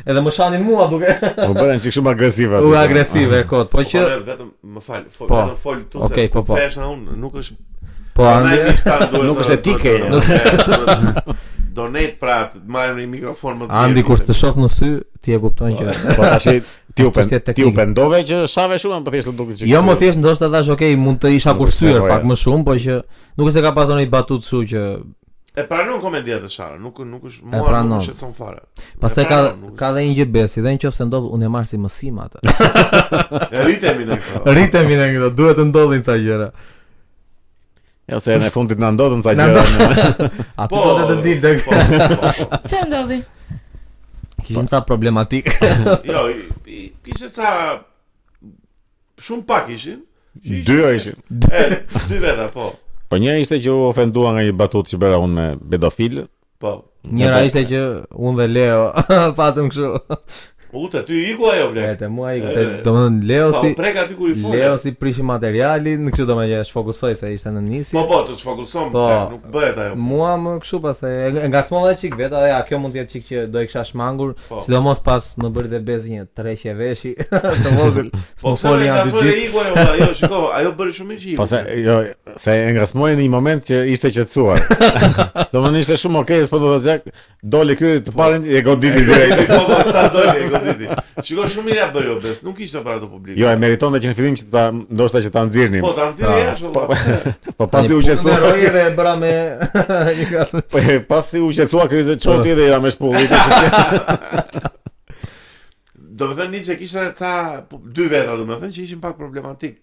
Edhe më shanin mua duke. Po bëren çik shumë agresive aty. U agresive kot, po që vetëm më fal, vetëm fol tu se theshna unë nuk është po andi nuk është etike. Donate pra të marrim një mikrofon më të mirë. Andi kur të shoh në sy, ti e kupton që po tash ti u pendove që shave shumë, po thjesht duket çik. Jo, më thjesht ndoshta thash, okay, mund të isha kursyer pak më shumë, po që nuk është se ka pasur një batut kështu që e pranon komedia të Shara, nuk është mua nuk shqetëson fare. Pastaj ka edhe një gjë besi, dhe nëse ndodh unë e marr si mësim atë. Rritemi në këto. Rritemi në këto, duhet të ndodhin ca gjëra. Jo, se në fundit na ndodhen ca gjëra. Aty do të ditë. Ç'a ndodhi? Kishim ca problematik. Jo, kishte ca shumë pak ishin. Dy ishin. Dy veta, po. Po njëra ishte që u ofendua nga një batut që bëra unë me pedofil. Po. Njëra ishte që unë dhe Leo patëm kështu. Ute, ty iku ajo ble. Ete, mua iku. Domethënë Leo si prek aty kur i fol. Leo si prishi materialin, kështu domethënë shfokusoj se ishte në nisje. Po, të shfokusom, nuk bëhet ajo. Mua më kështu pastaj e ngacmova edhe çik vetë, ja kjo mund të jetë çik që do e kisha shmangur, sidomos pas më bëri dhe bez një tërheqje veshi të vogël. Po foli janë dy ditë. Jo, shiko, ajo bëri shumë mirë. Po se jo, se e ngacmoi në një moment që ishte qetësuar. Domethënë ishte shumë okay, po do të thotë doli ky të parën e goditi direkt. Po sa doli e goditi. Shiko shumë mirë bëri o bes, nuk ishte aparato publik. Jo, e meritonte që në fillim që ndoshta që ta nxirrnin. Po ta nxirri jashtë. Po pasi u qetësua. Roi edhe bëra me një gasë. Po pasi u qetësua ky se çoti dhe era me shpull. Do të thënë një që kishte ca dy veta, do të thënë që ishin pak problematik.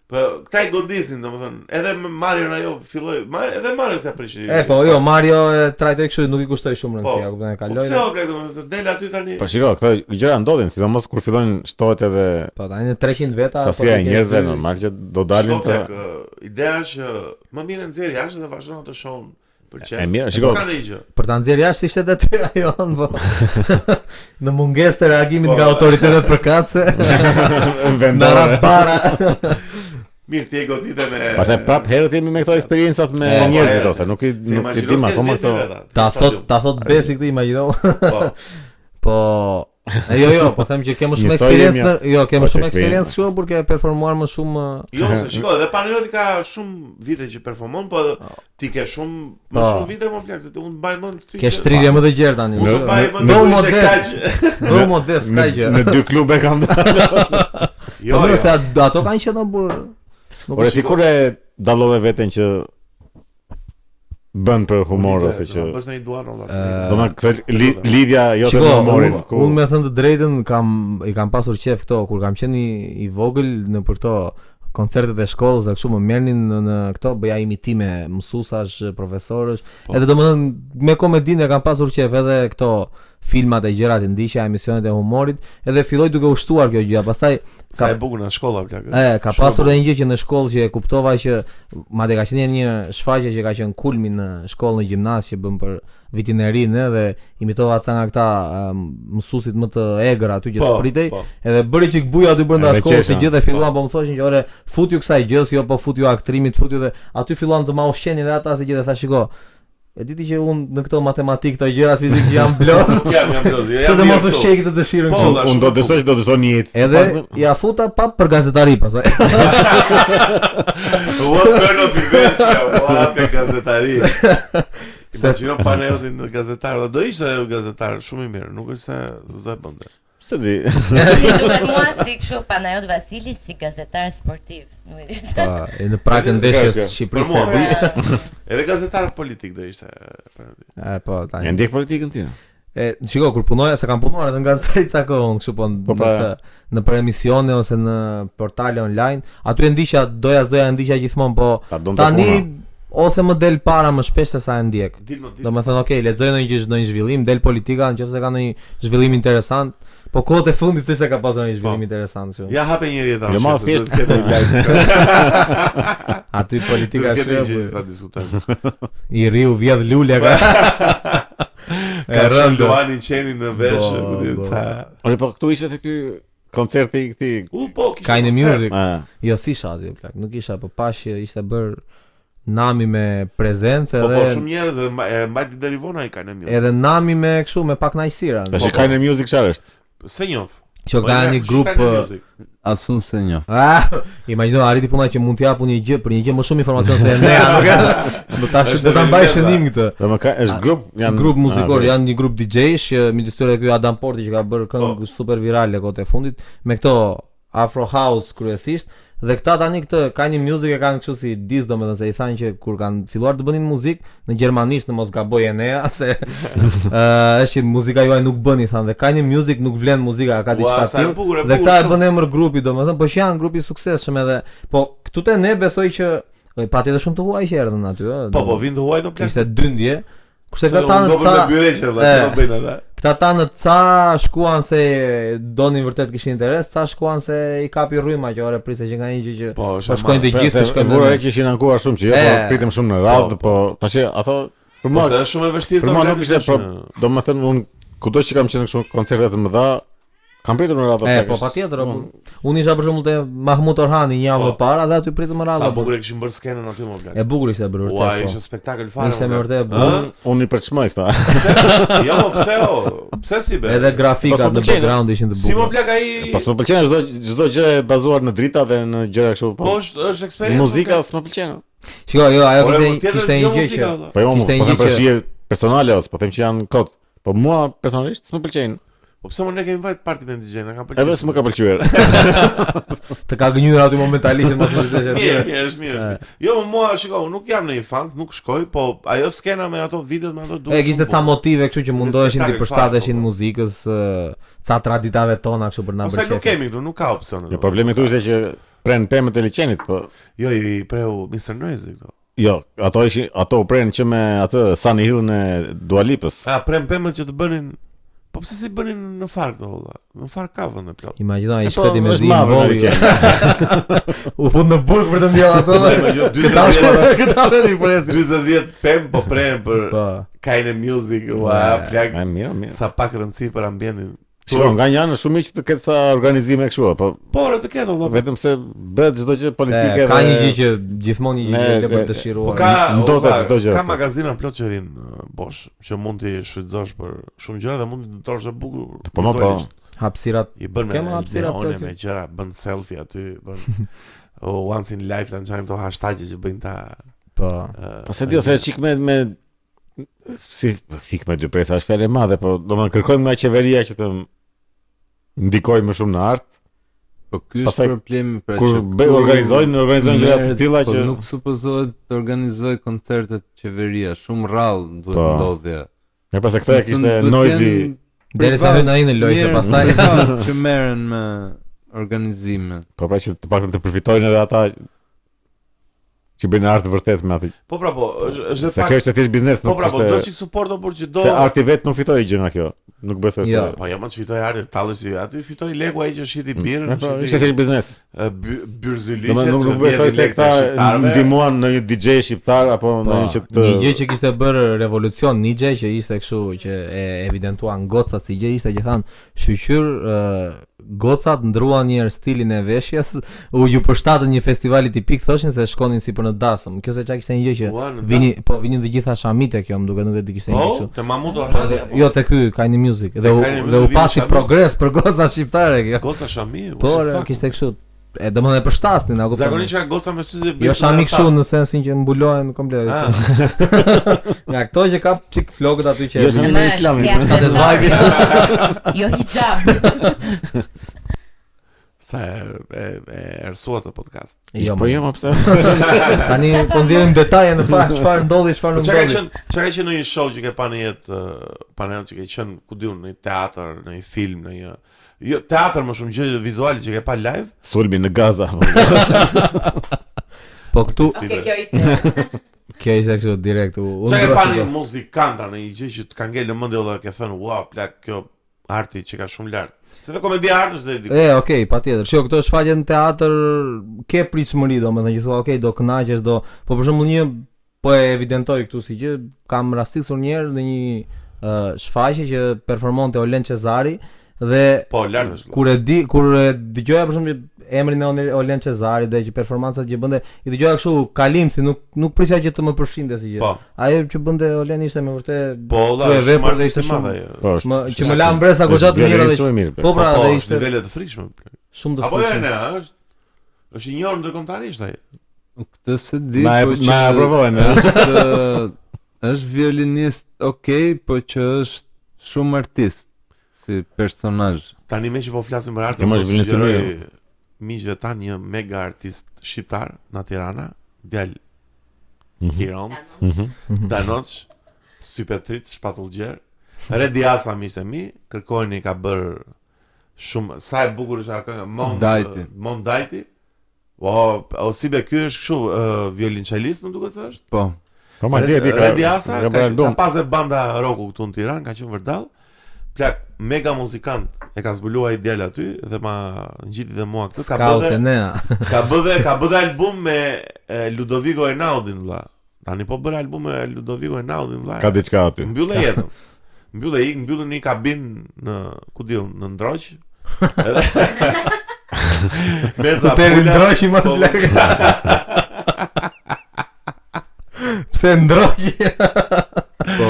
Po këta i godisin, domethënë, edhe Mario ajo filloi, edhe Mario s'ia prishi. Po jo, Mario e trajtoi kështu, nuk i kushtoi shumë rëndësi, a kupton, e kaloi. Po pse o blek, domethënë, del aty tani. Po shiko, këto gjëra ndodhin, sidomos kur fillojnë shtohet edhe po tani 300 veta sasia e njerëzve normal që do dalin të ideja është më mirë nxjerr jashtë dhe vazhdon të shohun për çfarë. E mirë, shiko. Për ta nxjerr jashtë ishte detyra jon, po. Në mungesë të reagimit nga autoritetet përkatëse. Vendore. Mirë ti e godite me. Pastaj prap herët jemi me këto eksperiencat me njerëzit ose nuk i dim akoma këto. Ta thot besi këtë imagjino. Po. Jo, po them që kemë shumë eksperiencë, kemë shumë eksperiencë kështu por ke performuar më shumë. Jo, se shiko, edhe Panayoti ka shumë vite që performon, po ti ke më shumë vite më plak se unë mbaj mend ty. Ke shtrirje më të gjerë tani. No modest, ka gjë. Në dy klube kam. Jo, se ato kanë qenë burr. Por ti kur e dallove veten që bën për humor ose që bësh ndonjë duan valla. Domethënë lidhja jote me humorin. Unë me thënë të drejtën i kam pasur qef këto kur kam qenë i vogël në për këto koncertet e shkollës dhe kështu më merrnin në këto bëja imitime mësuesash, profesorësh. Edhe domethënë me komedinë kam pasur qef edhe këto filmat e gjërat e ndiqja, emisionet e humorit, edhe filloi duke u shtuar kjo gjë. Pastaj ka e bukur në shkolla plak. Ka pasur edhe një gjë që në shkollë që e kuptova që madje ka qenë një shfaqje që ka qenë kulmi në shkollën e gjimnaz që bën për vitin e ri dhe imitova ca nga këta mësuesit më të egër aty që spritej, edhe bëri çik buja aty brenda shkollës se gjithë filluan po më thoshin që ore futju kësaj gjës, jo po futju aktrimit, futju dhe aty filluan të ma ushqenin edhe ata se gjithë tha shiko. E diti që unë në këto matematik, këto gjërat fizikë jam blos. Jam blos. Se të mos ushqej këtë dëshirën kështu. Unë do të dështoj që do të shon një jetë. Edhe ja futa pa për gazetari pastaj. What kind of events ka për gazetari? Imagjino Panayotin në gazetar, do ishte gazetar shumë i mirë, nuk është se s'do e bënte. Se di. Si duhet mua si kështu Panayot Vasili si gazetar sportiv. Po, në praktikë ndeshjes Shqipërisë. Edhe gazetar politik do ishte. Po, tani. E ndjek politikën ti? Shiko, kur punoja, se kam punuar edhe në gazetari ca kohë, kështu po në për emisione ose në portale online, aty e ndiqja, doja ndiqja gjithmonë, po tani ose më del para më shpesh se sa e ndjek. Domethënë, okay, lexoj ndonjë zhvillim, del politika, nëse ka ndonjë zhvillim interesant. Po kohët e fundit s'është ka pasur një zhvillim interesant kështu. Ja hape një jetë. Jo më thjesht aty politika është ta diskutojmë. I riu vjedh lule ka. Ka rënë Luani qeni në vesh, sa. Ore po këtu ishte ky koncerti i këtij. Po kisha. Kind of music. Jo si shati plak, nuk isha, po pash ishte bër Nami me prezencë edhe po shumë njerëz e mbajti deri vonë ai Kind of Music. Edhe Nami me kështu me pak kënaqësira. Tash Kind of Music çfarë është? Se njoh. Që ka një grup asun se njoh. Imagjino arriti puna që mund t'japu një gjë për një gjë më shumë informacion se ne, nuk e. Do tash do ta mbaj shënim këtë. Është grup muzikor, janë një grup DJ-sh që midis tyre ky Adam Porti që ka bërë këngë super virale kohët e fundit me këto Afro House kryesisht. Dhe këta tani këtë Kind of Music e kanë kështu si dis, domethënë se i thanë që kur kanë filluar të bënin muzikë në gjermanisht, në mos gaboj Enea se është që muzika juaj nuk bën, i thanë, dhe Kind of Music nuk vlen muzika, ka diçka tjetër. Dhe këta e bën emër grupi, domethënë, po që janë grupi i suksesshëm edhe. Po këtu te ne besoj që patjetër shumë të huaj që erdhën aty, ëh. Po vin të huaj do plak. Ishte dyndje. Kurse këta tanë këta tanë ca shkuan se donin vërtet kishin interes, ca shkuan se i kapi rryma që ore priste që nga një që po shkojnë të gjithë, shkojnë vura që ishin ankuar shumë që jo, po pritem shumë në radhë, po tash ato për mua është shumë e vështirë. Për mua nuk ishte, domethënë unë kudo që kam qenë në kështu koncerte të mëdha kam pritur në radhë. Po patjetër. Unë isha për shembull te Mahmut Orhani një javë para dhe aty pritëm radhë. Sa bukur e kishin bërë skenën aty më blaq. E bukur ishte bërë vërtet. Ua, ishte spektakël fare. Ishte me vërtet bukur. Unë i përçmoj këta. Jo, pse pse si be? Edhe grafikat në background ishin të bukur. Si më blaq ai? Pas më pëlqen çdo gjë e bazuar në drita dhe në gjëra kështu. Po është eksperiencë. Muzika s'më pëlqen. Shiko, jo, ajo kishte një gjë që. Po jo, po them për shije personale ose po them që janë kot. Po mua personalisht s'më pëlqejnë. Po pse më ne kemi vajt partin e DJ-n, na ka pëlqyer. Edhe s'më ka pëlqyer. Të ka gënjur aty momentalisht mos më thësh aty. Mirë. Jo, mua shikoj, nuk jam në një fans, nuk shkoj, po ajo skena me ato videot me ato duket. Kishte ca motive kështu që mundoheshin të përshtateshin muzikës, ca traditave tona kështu për na bërë. Ose nuk kemi këtu, nuk ka opsione. Jo, problemi këtu ishte që pren pemët e liçenit, po. Jo, i preu Mr. Noise këtu. Jo, ato pren që me atë Sunny Hill-n e Dua Lipës. Pren pemët që të bënin. Po pse si bënin në far këto valla? Në far ka vend plot. Imagjino ai shkëti me zi voli. U fund në burg për të mbjell ato. Këta vetë i presin. 40 vjet pem po pren për Kind of Music, ua, plak. Mirë. Sa pak rëndësi për ambientin. Shikon, nga një anë shumë që të ketë sa organizime kështu, po. Po, të ketë valla. Vetëm se bëhet çdo gjë politike. Ka një gjë që gjithmonë një gjë që për dëshiruar. Po ka ndodhet çdo gjë. Ka magazina plot që rin bosh, që mund të shfrytëzosh për shumë gjëra dhe mund të ndorësh bukur. Po. Hapësirat. I bën me gjëra, bën selfie aty, bën once in life tani çajm to hashtag që bëjnë ta. Po. Po se di ose çik me si fik me dy presa është fjalë e madhe, po domethënë kërkojmë nga qeveria që të ndikoj më shumë në art. Po ky është problemi, pra kur organizojnë gjëra të tilla që nuk supozohet të organizoj koncertet qeveria, shumë rrallë duhet ndodhja. Ne pas këto kishte Noisy derisa hyn ai në lojë pastaj që merren me organizime. Po pra që të paktën të përfitojnë edhe ata që bëjnë art vërtet me atë. Po pra po, është se kjo është thjesht biznes, nuk është. Po pra po, do çik supporto por që do. Se arti vet nuk fitoi gjë nga kjo. Nuk besoj se. Po jo, më fitoi arti, tallësi, aty fitoi legu ai që shiti birrën. Ishte thjesht biznes. Byrzyliçe. Nuk besoj se këta ndihmuan në një DJ shqiptar apo në një që të. Një gjë që kishte bërë revolucion Nixhe që ishte kështu që e evidentuan gocat si gjë ishte që thanë shqyr gocat ndruan një stilin e veshjes, ju përshtatën një festivali tipik, thoshin se shkonin si për në dasëm. Kjo se çka kishte një gjë që vinin të gjitha shamite kjo, më duket nuk e di kishte një gjë kështu. Te Mahmut Orhani. Jo te ky Kind of Music. Dhe u pasi progres për gocat shqiptare kjo. Goca shami. Po, kishte kështu. E domethënë e përshtasnin, a kupton? Zakonisht ka goca me syze bëjnë. Jo shami kështu në sensin që mbulohen komplet. Nga këto që ka çik flokët aty që janë në islamin. Jo hijab. Sa e ersua të podcast. Jo, po jo më pse. Tani po nxjerrim detaje në fakt çfarë ndodhi, çfarë nuk ndodhi. Çka ka qenë në një show që ke pa në jetë, panel që ke qenë ku diun në teatr, në një film, në një jo teatr më shumë gjë vizuale që ke pa live. Sulmi në Gaza. Po këtu kjo ishte kështu direkt Çka ke pa një muzikant në një gjë që të ka ngel në mendje dhe ke thënë wow, plak, kjo arti që ka shumë lart. Se dhe komedia art është deri. Okay, patjetër. Shiko, këto shfaqje në teatr ke pritshmëri, domethënë që thua, okay, do kënaqesh, do, po për shembull një po e evidentoj këtu si që kam rastisur një herë në një shfaqje që performonte Olen Cezari dhe po lart është. Kur e dëgjoja për shembull emrin e Olen Cezari dhe që performancat që bënte i dëgjoja kështu kalim si nuk prisja që të më përfshinte si gjë. Ajo që bënte Olen ishte me vërtet vepër dhe ishte shumë që më la mbresa goxha të mira dhe po pra dhe ishte nivele të frikshme. Shumë të frikshme. Apo është i njohur ndërkombëtarisht ai. Këtë se di po që provojnë. Është violinist po që është shumë artist si personazh. Tani më që po flasim për art, më sugjeroj miqve tan një mega artist shqiptar në Tirana, djalë Tiranës, Danoç, Sypetrit, Shpatullgjer. Redi Asa mi, kërkojnë i ka bërë shumë, sa e bukur është kënga, Mondajti. O si be ky është kështu violoncelist, më duket se është? Po. Po ma di Redi Asa ka pasë banda roku këtu në Tiranë, ka qenë vërdall. Plak, mega muzikant e ka zbuluar i djal aty dhe ma ngjiti dhe mua këtë. Ka bërë album me Ludovico Einaudin vlla. Tani po bërë album me Ludovico Einaudin vlla. Ka diçka aty. Mbyllë jetën. Mbyllë një kabinë në ku diun, në Ndroq. Meza pula. Ndroqi më plak. Pse Ndroqi? Po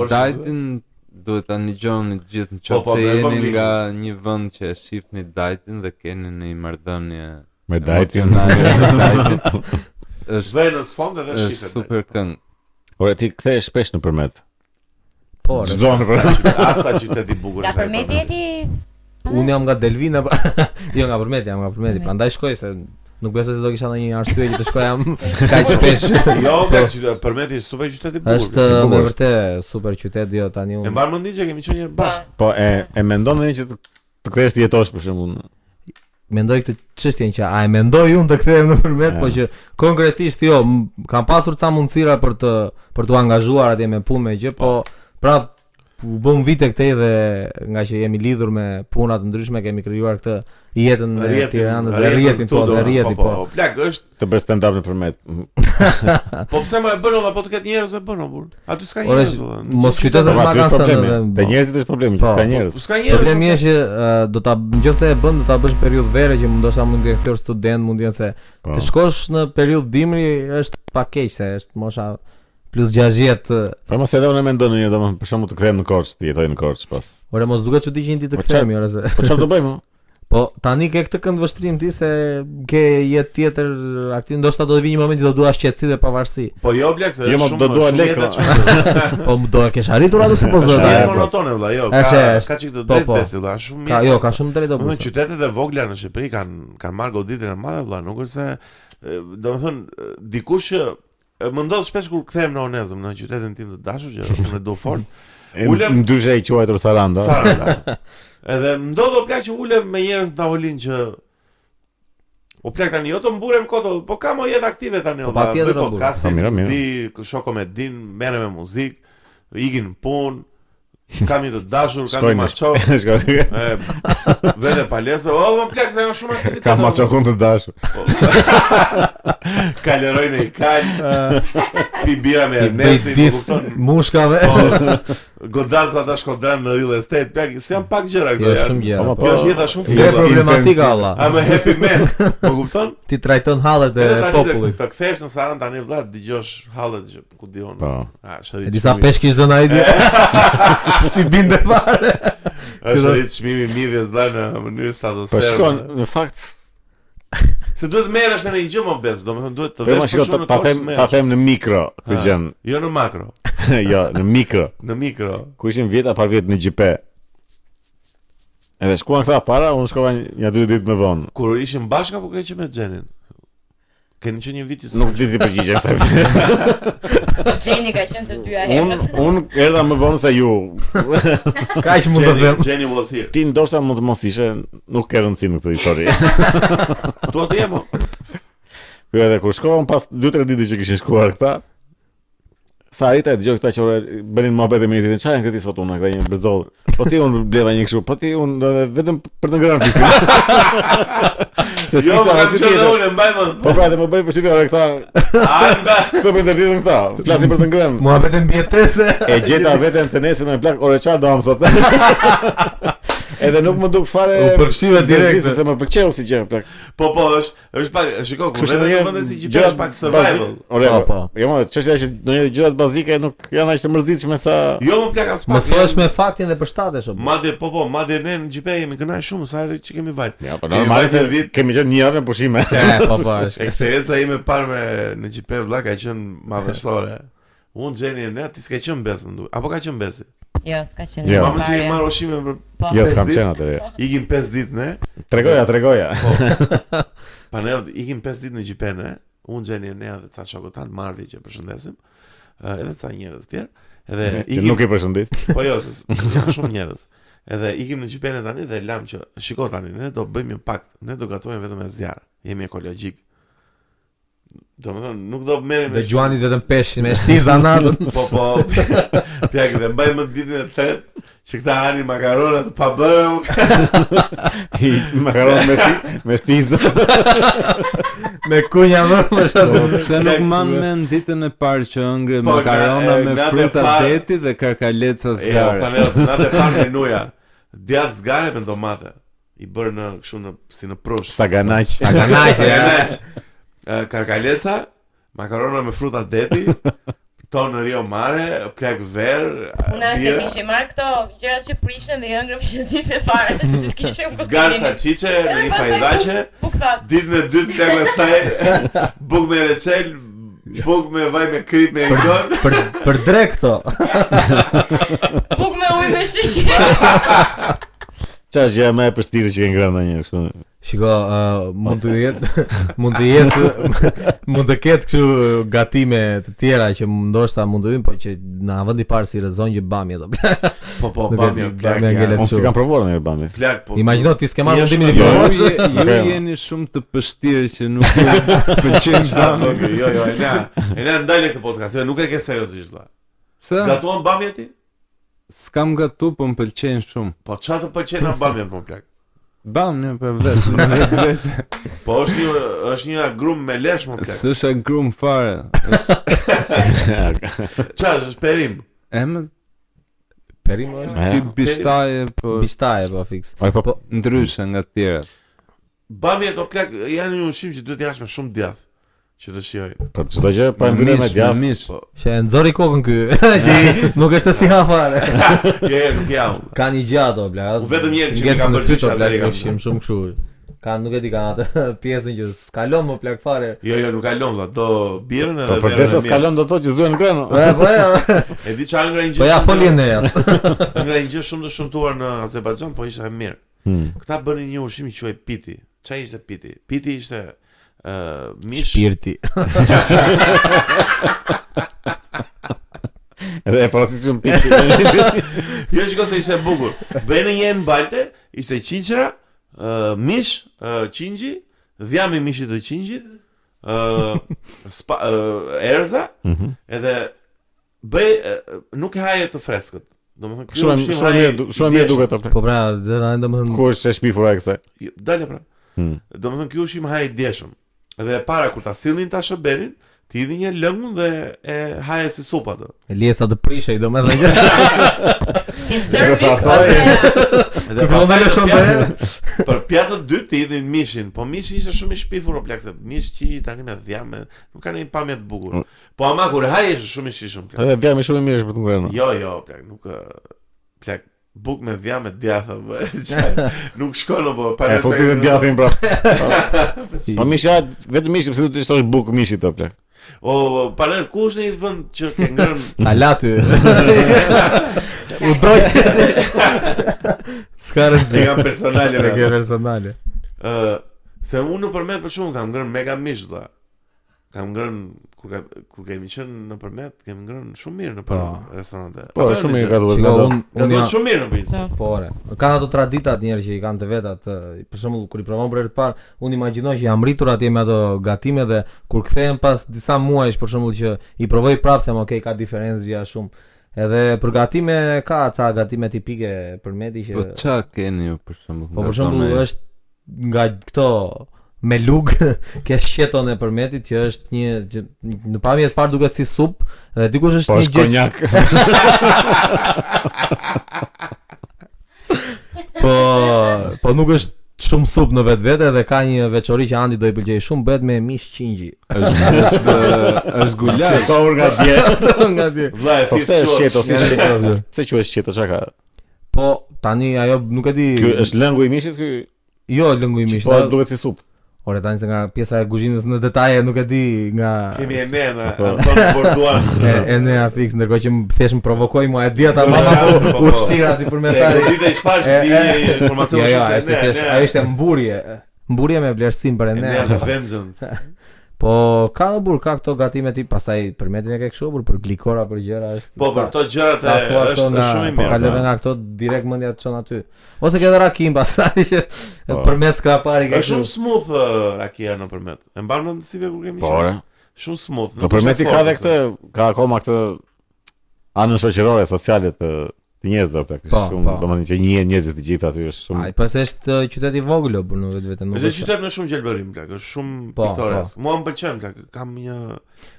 Dajtin duhet ta ndigjoni të gjithë nëse jeni nga një vend që e shihni Dajtin dhe keni në një marrëdhënie me Dajtin. Është në sfond edhe shihet. Është super këngë. Ora ti kthehesh shpesh në Përmet. Po, asa qytet i bukur. Nga Përmeti jeti? Unë jam nga Delvina. Jo nga Përmeti, prandaj shkoj se nuk besoj se do kisha ndonjë arsye që të shkoja kaq shpesh. Jo, Përmeti është super qytet i bukur. Është me vërtet super qytet, jo tani unë. E mban mendin që kemi qenë një bashkë. Po e mendon ndonjë që të kthehesh të jetosh për shembull. Mendoj këtë çështjen që a e mendoj unë të kthehem në Përmet, po që konkretisht jo, kam pasur ca mundësira për të angazhuar atje me punë me gjë, po prap u bëm vite këtej dhe nga që jemi lidhur me puna të ndryshme kemi krijuar këtë jetën në Tiranë dhe rrjetin po. Plak është të bësh stand up në Përmet. Po pse më e bën olla po të ketë njerëz e bën burr. Aty s'ka njerëz. Mos kujto se s'ma kanë thënë. Te njerëzit është problemi, s'ka njerëz. S'ka njerëz. Problemi është që do ta nëse e bën do ta bësh në periudhë vere që ndoshta mund të jetë flor student, mund të jetë se të shkosh në periudhë dimri është pak keq se është mosha plus 60. Po mos edhe unë mendoj në një domethënë për shkak të kthehem në Korçë, të jetoj në Korçë pas. Ore mos duket çudi që ti të kthehemi ore se. Po çfarë do bëjmë? Po tani ke këtë kënd vështrim ti se ke jetë tjetër aktiv, ndoshta do të vijë një moment që do duash qetësi dhe pavarësi. Po jo blek se shumë do dua lekë. Po më do kesh arritur atë sipas do. Është monotone vëlla, jo. Ka çik të drejtë besi vëlla, shumë mirë. Jo, ka shumë drejtë. Në qytetet e vogla në Shqipëri kanë marrë goditën e madhe vëlla, nuk është se domethënë dikush më ndodh shpesh kur kthehem në Onezëm në qytetin tim të dashur që unë do fort. Ulem ndryshe i quajtur Saranda. Edhe më ndodh o plak që ulem me njerëz në tavolinë që o plak tani jo të mburem kot, po kam o jetë aktive tani o bëj podcastin, vi shoh komedin, merrem me muzikë, ikin në punë. Kam një të dashur, kam një maço. Vete palesë, më plak se janë shumë aktivitet. Kam maço të dashur. Kaleroj në ikal. Pi bira me Ernestin, mushkave. Godaza ta Shkodran në Real Estate, plak, si janë pak gjëra këto janë. Kjo është jeta shumë fillë. Problematika valla. I'm a happy man. Po kupton? Ti trajton hallet e popullit. Të kthesh në Saran tani vëlla, dëgjosh hallet që ku diun. Disa peshqish zona ide. Si binde fare. Është rrit çmimi midhjes dha në mënyrë statosfere. Po shkon, në fakt se duhet merresh me një gjë më bes, domethënë duhet të vesh shumë ta them në mikro këtë gjë. Jo në makro. Jo, në mikro. Në mikro. Ku ishin vjeta par vjet në GP. Edhe shkuan këta para, unë shkova një 2 ditë më vonë. Kur ishim bashkë apo kreqim me Xhenin? Keni që një vit që nuk di ti përgjigjem kësaj vit. Xheni ka qenë të dyja herët. Unë erdha më vonë se ju. Kaq mund të them. Xheni was here. Ti ndoshta mund të mos ishe, nuk ke rëndësi në këtë histori. Tuat të jemo. Jo edhe kur shkova pas 2-3 ditë që kishin shkuar këta. Sa arita e dëgjoj këta që bënin muhabet e minitin, çfarë janë këti sot unë nga një brzoll. Po ti unë bleva një kështu, po ti unë vetëm për të ngrënë fisik. Se jo, më kam qënë dhe unë, mbaj më. Po pra, dhe më bëri përshtypje ore këta. Këto për ndërtitën këta, flasin për të ngrënë. Muhabet e mbjetese. E gjeta veten të nesër me plak, ore çfarë do am sot. Edhe nuk më duk fare. U përshive direkt se më pëlqeu si gjë plak. Po, është pak, shiko, kur vetëm vendet si GPS është pak survival. Po. Jo, më çështja që ndonjëherë gjërat bazike nuk janë aq të mërzitshme sa. Jo, më plak as pak. Mësohesh me faktin dhe përshtatesh apo. Madje ne në GP jemi kënaqur shumë sa herë që kemi vajt. Ja, po normalisht kemi qenë një javë pushime. Po. Eksperienca ime parë me në GP vëlla ka qenë madhështore. Unë gjeni ne ti s'ka qenë besë më duhet. Apo ka qenë besë? Jo, s'ka qenë. Jo, më që i marr ushqime për. Jo, s'kam qenë atë. Ikim 5 ditë ne. Tregoja. Po. Panel ikim 5 ditë në GP ne. Unë gjeni ne edhe ca shokët tan Marvi që përshëndesim. Edhe ca njerëz tjerë. Edhe ikim nuk i përshëndes. Po jo, janë shumë njerëz. Edhe ikim në GP ne tani dhe lam që shiko tani ne do bëjmë një pakt. Ne do gatojmë vetëm me zjarr. Jemi ekologjik. Domethënë nuk do merrem me Gjuani vetëm peshin me shtiza natën. Po. Plak dhe mbajmë ditën e tretë që këta hanin makarona të pabërë. Makarona me shtiza. Me kunja më shatë. Pse nuk man me në ditën e parë që ëngre makarona me fruta deti dhe karkaleca zgare. Jo, natë e parë menuja. Djathë zgare me domate. I bërë në kështu në si në prush. Saganaq. Karkaleca, makarona me fruta deti, tonë në Rio Mare, plak verë. Unë se kishim marrë këto gjërat që prishën dhe i ëngrëm që ditë fare, se kishim zgar salcice, në një pajdaqe. Ditën e dytë plak me staj, buk me reçel, buk me vaj me krip me rigon. Për drek këto. Buk me ujë me sheqer. Qa është gjë më e përshtirë që ke ngrënë ndonjëherë kështu? Shiko, mund të ketë kështu gatime të tjera që ndoshta mund të vinë, po që na vendi parë si rezon që bamje do. Po bamje. Unë si kam provuar në bamje. Imagjino ti s'ke marrë mundimin e provosh. Ju jeni shumë të përshtirë që nuk pëlqen bamje. Jo, e ndalë këtë podcast, nuk e ke seriozisht valla. Gatuan bamje ti? S'kam gatu, po më pëlqen shumë. Po çfarë të pëlqen në bamje po plak? Bamje për vetë. Po është një agrum me lesh më plak. S'është agrum fare. Çfarë është perim? Perim është? Bistaje po fiks. Po ndryshe nga të tjerat. Bamje to plak janë një ushqim që duhet jash me shumë djath. Që të shijoj. Po çdo gjë pa mbledhur me djath. Që nxori kokën ky, që nuk është si ha fare. Jo, nuk jam. Ka një gjatë bla. Vetëm një që ka bërë fytyrë deri kam shumë kështu. Ka nuk e di kanë atë pjesën që skalon më plak fare. Jo, nuk kalon valla, do birën edhe verën. Po përse skalon do të thotë që zgjuan ngrënë. Po jo. E di çfarë ngrënë gjë. Po ja folin ne as. Ngrënë gjë shumë të shumtuar në Azerbajxhan, po ishte mirë. Këta bënin një ushqim që quhej piti. Çfarë ishte piti? Piti ishte mish shpirti. Edhe e porositëm piti. Jo shiko se ishte bukur. Bënë një mbalte, ishte qiqra, mish, qingji, dhjami mishit të qingjit, erza, edhe bëj nuk e haje të freskët. Domethënë shumë mirë duket atë. Po pra, domethënë ku është e shpifur ai kësaj? Dalë pra. Domethënë ky ushqim haje djeshëm. Edhe para kur ta sillnin ta shëberin, ti idhi një lëngun dhe e haje si supa atë. Eliesa të prishej domethënë. Çfarë fartoi? Edhe për pjatë të dytë ti idhin mishin, po mishi ishte shumë i shpifur o plak se mish qi tani me dhjame, nuk kanë një pamje të bukur. Po ama kur haje është shumë i shishëm plak. Edhe dhjami shumë i mirë është për të ngrënë. Jo, plak, nuk plak buk me dhjame djathë, nuk shkon po para se. Po ti djathin pra. Po mishi vetëm mishi pse do të shtosh buk mishit to plak. O para ku është një vend që ke ngrënë? Ala ty. U doj. Ska rëndësi. Nga personale. Se unë nëpërmet për shumë kam ngrënë mega mish dha. Kam ngrënë kur kemi qenë nëpërmet, kemi ngrënë shumë mirë në restorante. Po shumë mirë gatuar. Unë shumë mirë në pizza. Po ore. Kanë ato traditat njerëz që i kanë të vetat. Për shembull kur i provon për herë të parë, unë imagjinoj që jam rritur atje me ato gatime dhe kur kthehen pas disa muajsh për shembull që i provoj prapë them okay, ka diferencë ja shumë. Edhe për gatime ka ca gatime tipike për meti që po ç'a keni ju për shembull? Po për shembull është nga këto me lug, ke shqeton e përmetit që është një në pamje të parë duket si sup dhe dikush është një gjë konjak. Po nuk është shumë sup në vetvete dhe ka një veçori që Andi do i pëlqej shumë, bëhet me mish qingji. Është gulash. Po nga dje. Nga dje. Vllai, Po pse është qeto, si është? Pse quhet qeto, çka ka? Po tani ajo nuk e di. Ky është lëngu i mishit ky? Jo, lëngu i mishit. Po duket si sup. Ore tani se nga pjesa e kuzhinës në detaje nuk e di nga Kemi Enena, Anton Borduan. Enea fix, ndërkohë që më thjesht më provokoi mua e dia ta mama u shtira si përmetari. Se dita i shpash di informacion shumë se ajo ishte mburje. Mburje me vlerësim për Enea. Enea's Vengeance. Po ka ka këto gatime tip, pastaj përmetin e ke kështu për glikora për gjëra është. Po për këto gjërat është shumë i mirë. Po kalojnë nga këto direkt mendja të çon aty. Ose ke rakim pastaj që përmet skrapari ke. Është shumë smooth rakia nëpërmet. E mban mend si kur kemi qenë. Shumë smooth. Nëpërmeti ka edhe këtë, ka akoma këtë anën shoqërore sociale të njerëzve plak. Shumë, domethënë që njihen njerëzit të gjithë aty është shumë. Ai pas është qytet i vogël por në vetvete nuk është. Është qytet me shumë gjelbërim plak, është shumë piktoresk. Mua më pëlqen plak, kam një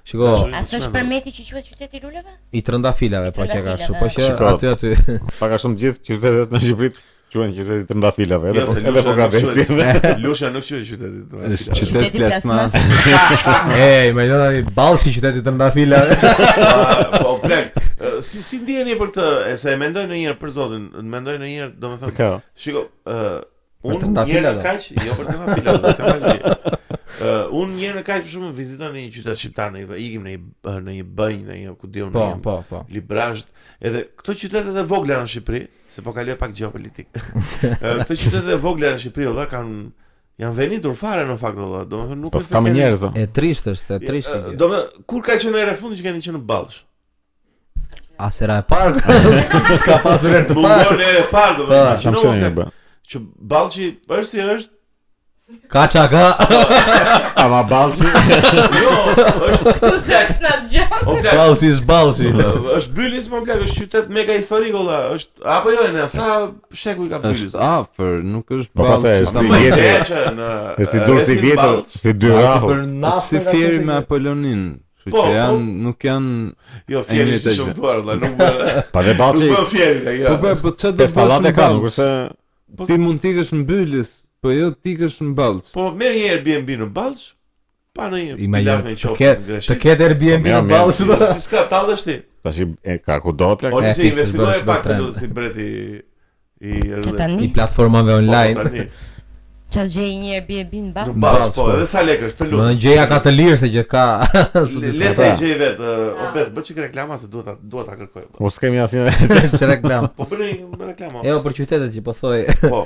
Shiko. A s'është përmeti që quhet qyteti i luleve? I trëndafilave po që ka kështu, po që aty. Pak a shumë gjithë qytetet në Shqipëri quhen qyteti i trëndafilave, edhe po ka vetë. Lusha nuk quhet qyteti i trëndafilave. Është qytet plasmas. Ej, më jona Ballshi qyteti i trëndafilave. Po plak. Si ndjeni për këtë? Se e mendoj ndonjëherë për zotin, mendoj ndonjëherë, domethënë. Shiko, unë një në kaq, jo për trëndafilave, se më unë një në kaq për shumë vizitoj në një qytet shqiptar, ikim në një bënj, në një ku diun, në një Librazh, edhe këto qytetet e vogla në Shqipëri, se po kaloj pak gjeopolitik. Këto qytetet e vogla në Shqipëri valla janë venitur fare në fakt valla, domethënë nuk është. Po ka njerëz. E trisht është, e trisht. Domethënë kur ka qenë era fundi që keni qenë në Ballsh? A sera e parë? S'ka pasur herë të parë. Nuk e parë domethënë. Që Ballshi është si është? Ka. Ama Ballshi. Jo, është Tu s'ka na gjë. Ballshi është Ballshi. Është Bylis më plak, është qytet mega historik valla, është apo jo ne, sa shekuj ka Bylis? Është afër, nuk është Ballshi. Po pastaj është vjetër. Është dursi vjetër, si dy rahu. Si fieri me Apollonin. Kështu që janë, nuk janë. Jo, fieri është shumë duar valla, nuk. Pa dhe Ballshi. Nuk bën fieri, ja. Po çfarë do të bësh? Ka, nuk është. Ti mund të ikësh në Bylis. Po jo ti kesh në Ballsh. Po merr një Airbnb në Ballsh. Pa në një bilat me qoftë në Greqi. Të ketë Airbnb në Ballsh. Si s'ka tallesh ti? Tash ka kudo plak. Po ti investigoj pak të si breti i platformave online. Çfarë gjej një Airbnb në Ballsh? Në Ballsh, po, edhe sa lekësh, të lutem. Në gjeja ka të lirë se që ka. Le sa i gjej vet. Obes, bëj çik reklama se duhet ta kërkoj. Mos kemi asnjë reklam. Po bëni reklama. Jo për qytetet që po thoj. Po.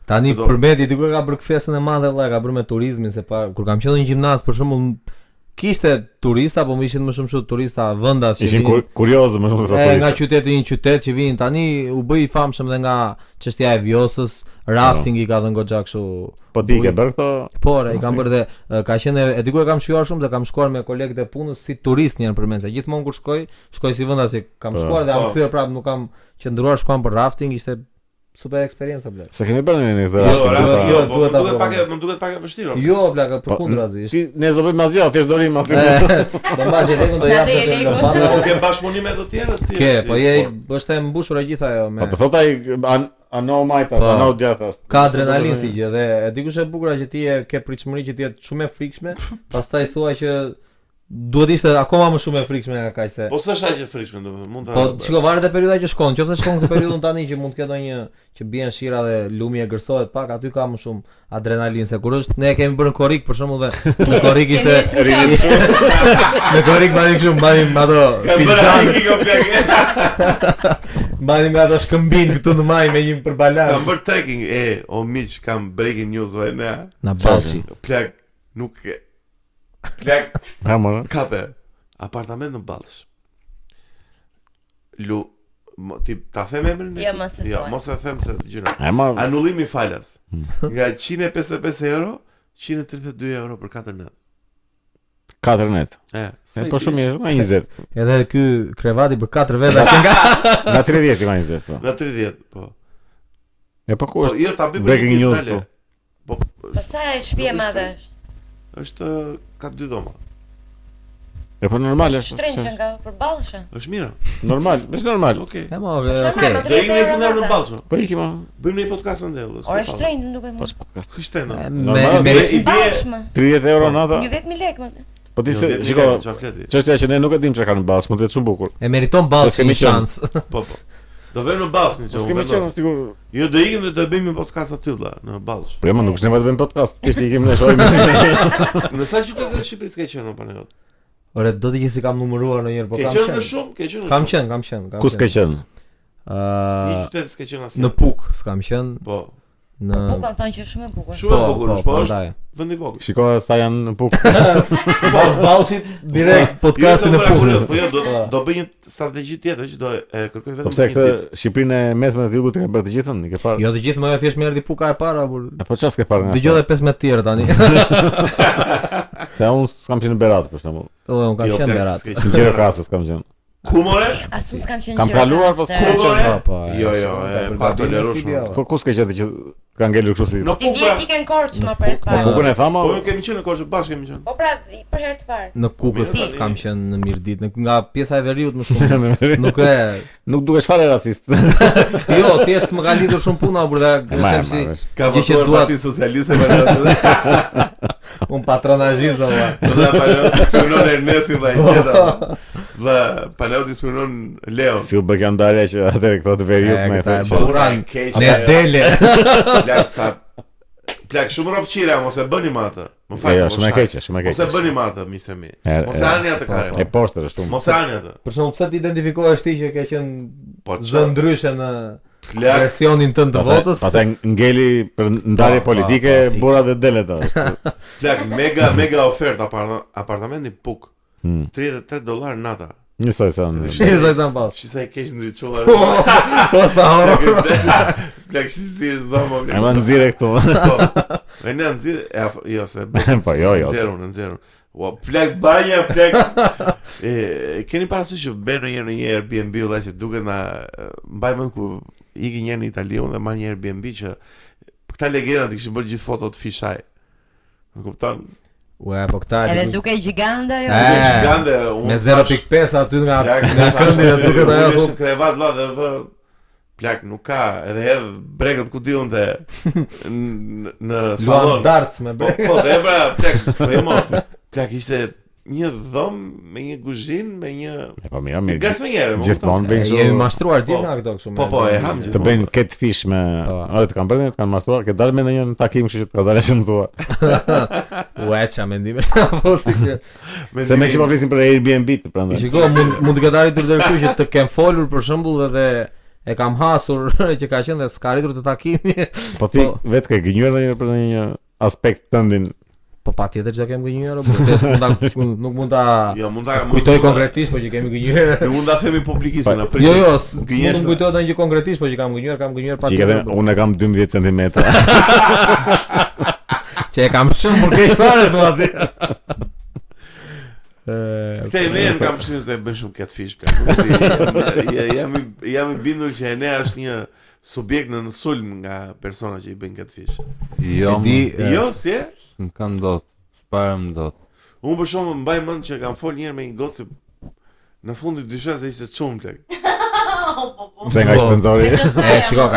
Tani përmeti diku ka bërë kthesën e madhe vëlla, ka bërë me turizmin se kur kam qenë në gjimnaz për shembull kishte turista, po më ishin më shumë turista vendas që ishin kuriozë më shumë se turista. Nga qyteti në qytet që vinin tani u bë i famshëm dhe nga çështja e vjosës, raftingi ka dhënë goxha kështu. Po ti ke bërë këto? Po, i kam bërë dhe ka qenë e diku e kam shjuar shumë dhe kam shkuar me kolegët e punës si turist një herë përmend se gjithmonë kur shkoj si vendas që kam shkuar dhe am kthyer prapë, nuk kam qendruar shkuam për rafting, ishte super eksperiencë bla. Sa kemi bërë në këtë rafting? Jo, duhet pak e vështirë. Jo, bla, përkundrazi. Ti ne do bëjmë asgjë, thjesht do rim aty. Do mbash lekun do jap të lëfanda. Po ke bashkëpunime të tjera si? Ke, po je është e mbushur e gjitha ajo me. Po të thot ai ano majtas, ano djathas. Ka adrenalinë si gjë dhe e di kush e bukur që ti ke pritshmëri që ti jetë shumë e frikshme, pastaj thua që duhet ishte akoma më shumë e frikshme nga kaq se. Po s'është aq e frikshme domethënë, mund ta. Po shiko varet e periudha që shkon, nëse shkon këtë periudhën tani që mund të ketë ndonjë që bien shira dhe lumi e gërsohet pak, aty ka më shumë adrenalinë se kur është ne kemi bërë në Korrik për shembull dhe në Korrik ishte në Korrik mbani kështu mbani ato filxhan. Mbani me ato shkëmbin këtu në maj me një përbalans. Kam bërë trekking o miq, kam breaking news vëna. Na Ballshi. Plak nuk plak. Kape apartament në Ballsh. Ti ta them emrin? Jo, mos e them se gjëra. Anullimi falas. Nga 155 euro, 132 euro për 4 net. 4 net. Po shumë mirë, nga 20. Edhe ky krevati për 4 veta që nga 30 nga 20 po. Nga 30 po. Po ku është? Jo, ta bëj breaking news po. Po sa e shtëpi e madhe është? Është ka 2 dhoma. E po normal është. Shtrenjtë që nga përballshë. Është mirë. Normal, është normal. Okej. E mo, okej. Do ikim në fundar në Ballsho. Po ikim. Bëjmë një podcast ndër. Ora shtrenjtë nuk e Po më. podcast. Si shtrenjtë. Me I bie 30 euro nata. 20.000 lekë më. Po ti shiko, çështja që ne nuk e dimë çka kanë në Ballsh, mund të jetë shumë bukur. e meriton Ballshi një shans. Po. Do vëmë në Ballsh një çfarë. Kemi qenë sigur. Jo do ikim dhe do bëjmë një podcast aty vëlla në Ballsh. Po më nuk është nevojë të bëjmë podcast. Thjesht ikim ne shohim. Në sa qytete të Shqipërisë ke qenë në panelot? Ore, do të si kam numëruar ndonjëherë, po Ke kam qenë në qenë. shumë, ke qenë në Kam shumë. qenë. Ku s'ke qenë? Një qytet s'ke qenë asnjë. Në Puk s'kam qenë. Po. Në Po kanë thënë që është shumë e bukur. Shumë e bukur është, po është ndaj. vend i vogël. Shiko sa janë në Puk. Pas Ballshit direkt podcastin e Pukut. Po jo, do bëj një strategji tjetër që do e kërkoj vetëm. Po pse këtë Shqipërinë e mesme të jugut e ka bërë të gjithën, i ke parë? Jo të gjithë më jo thjesht më erdhi Puka e para, por Po çfarë s'ke parë nga? dëgjoj edhe 15 tjerë tani. Se unë s'kam qenë në Berat për shembull. Unë kam qenë Berat. Në Gjirokastës kam qenë. Ku more? Asu s'kam qenë Kam kaluar, po s'kam qenë. Po. Jo, e pa tolerueshme. Po ku s'ke qenë që ka ngelur kështu si? Në Ti vjen ti ken Korç më për Po parë. Pukun e thamë. Po kemi qenë në Korçë bashkë kemi qenë. Po pra, për herë të parë. Në Kukës Mirë, s'kam qenë në Mirdit, nga pjesa e veriut më shumë. Nuk e Nuk dukesh fare racist. Jo, thjesht më ka lidhur shumë puna për ta them si Ka gjë që votuar duat Parti Socialiste për atë. un patronazhist valla. Dhe Paneloti spionon Ernestin dhe i gjeta. Dhe Paneloti spionon Leo. Si u bë kjo ndarja që atëre këto të veriut me këta e thënë. buran. keq. Ne dele. Plak sa plak shumë ropçira, mos e bëni më atë. Më fal. Jo, shumë e keqe, shumë e Mos e keqe. bëni më atë, miqtë mi. E- Mos e hani atë E kare. poshtër është shumë. Mos e hani atë. Për shembull, pse ti identifikohesh ti që ke qenë Po zë ndryshe në plak versionin tënd të votës? Pastaj ngeli për ndarje Po, politike po, burra dhe deleta. plak mega ofertë apartamenti Puk. Hmm. $33 nata. Njësoj sa unë. Sa i zan pas. Shisa e keq ndriçuar. Po sa horror. Plak si është dhomo. E më nxirë këtu. Po. E në nxirë, jo se. Po jo. Nxerun. Ua, plak banja, plak. Keni parasysh që bën në një Airbnb valla që duket na mbaj mend ku iki një në Itali unë dhe ma një Airbnb që këta legendat i kishin bërë gjithë fotot fishaj. Më kupton? Ue, po këta Edhe duke gjigande ajo. Duke gigante, unë me thash, 0.5 aty nga plak, nga këndi dhe duket ajo Unë thot. në krevat valla dhe vë plak nuk ka, edhe edhe bregët ku diun te në Luan salon. darts me Po, bre. po, dhe bra, plak, po emoci. Plak ishte një dhomë me një kuzhinë, me një Po mirë. gasonjere, më Gjithmonë kupton? bëjnë Jemi kështu. mashtruar gjithë Po, nga këto kështu. Po, e ham Të gjithmonë. bëjnë catfish me, Po. ore të kanë bërë, të kanë mashtruar, ke dalë me ndonjë në takim kështu që të ka dalë shumë thua. Ue, ça mendime po si që. Se me që po flisim për Airbnb të prandaj. Shiko, mund të ketë arritur deri këtu që të kem folur për shembull edhe e kam hasur që ka qenë dhe s'ka arritur të takimi. Po ti vetë ke gënjur ndonjëherë për një aspekt tëndin. Po patjetër që kemi gënjur, por thjesht nuk mund ta Jo, mund ta kujtoj konkretisht, po që kemi gënjur. Ne mund ta themi publikisht na Jo, jo, gënjesh. nuk kujtoj ndonjë gjë konkretisht, po që kam gënjur Që patjetër. edhe unë e kam 12 cm. Që e kam shumë për keq fare thua ti. Këtë ne kam shumë se bën shumë catfish plak. Jam i bindur që Enea është një subjekt në sulm nga persona që i bëjnë catfish. Jo, Jo, si e? më kanë dot, s'para më dot. Unë për shumë mbaj mend që kam fol një herë me një gocë në fund i dysha se ishte çum plak. Pse nga shtenxori. E shiko,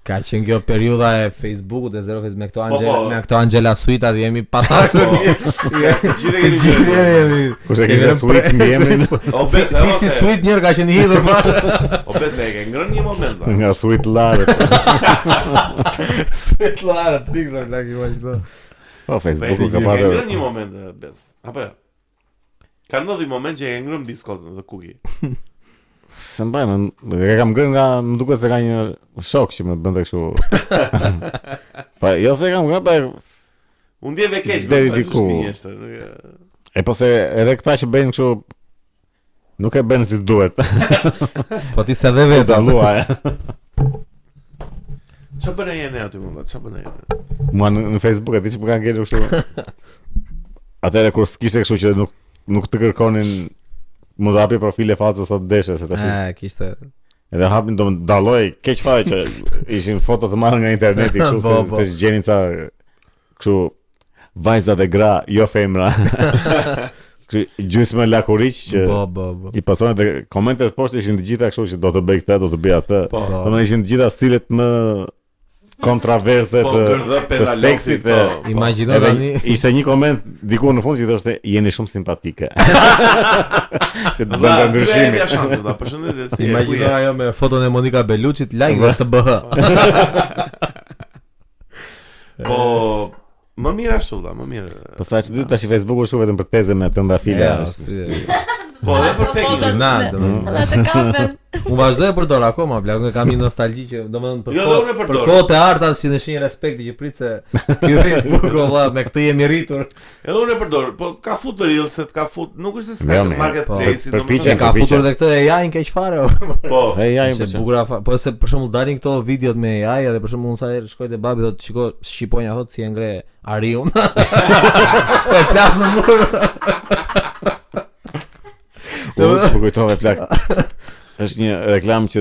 ka qenë kjo periudha e Facebookut e zero Facebook me këto me këto Angela Suita jemi patakë. Gjithë keni qenë. Jemi. Kush e kishte suit mbi emrin? O besë, Fisi Suit njërë ka qenë hidhur fare. O besë e ke ngrënë një moment. Ba. Nga suit larët. Suit larët, pikësor laki vazhdo. Po Facebooku ka Ka pasur. ngrënë një moment besë. Apo jo? Ka ndodhur një moment që e ngrënë biskotën dhe kuki. Se mbaj, e kam ngrënë nga, më duket se ka një shok që më bënte kështu. Pa jo se e kam ngrënë, pa Unë ndjeve keq, Deri diku. E po se edhe këta që bëjnë kështu nuk e bëjnë si duhet. Po ti se dhe vetë. Dallua. Çfarë bën ai ne aty mund? Çfarë bën ai? Mua në Facebook e di që më kanë ngelur kështu. Atëherë kur s'kishte kështu që nuk të kërkonin mund të hapi profile fazës sot deshe se tash. Kishte. Edhe hapin do më dalloj keq fare që ishin foto të marrë nga interneti kështu Po. se gjenin ca kështu vajza dhe gra, jo femra. gjysmë lakuriq që I pasonin dhe komentet poshtë ishin të gjitha kështu që do të bëj këtë, do të bëj atë. Domethënë ishin të gjitha stilet më kontraverse të seksit. Imagjino tani. Ishte një koment diku në fund që thoshte jeni shumë simpatike. Që do të ndryshimi. Imagjino ajo me foton e Monika Bellucci like dhe të BH. Po më mirë ashtu më mirë. Po sa që tash Facebooku është vetëm për teze me të ndafila. Po edhe për fake news. Unë vazhdoj e përdor akoma, blaq, kam një nostalgji që domethënë për kohët e arta si në shenjë respekti që prit se ky Facebook valla me këtë jemi rritur. Edhe unë e përdor, po ka futur reelset, ka fut, nuk është se s'ka marketplace, domethënë ka futur edhe këtë AI-n keq fare. Po, AI-n po se për shembull dalin këto videot me AI edhe për shembull unë sa herë shkoj te babi thotë shiko shqiponja thotë si e ngre Ariun. E plas në mur. Unë më kujtove plak. Është një reklam që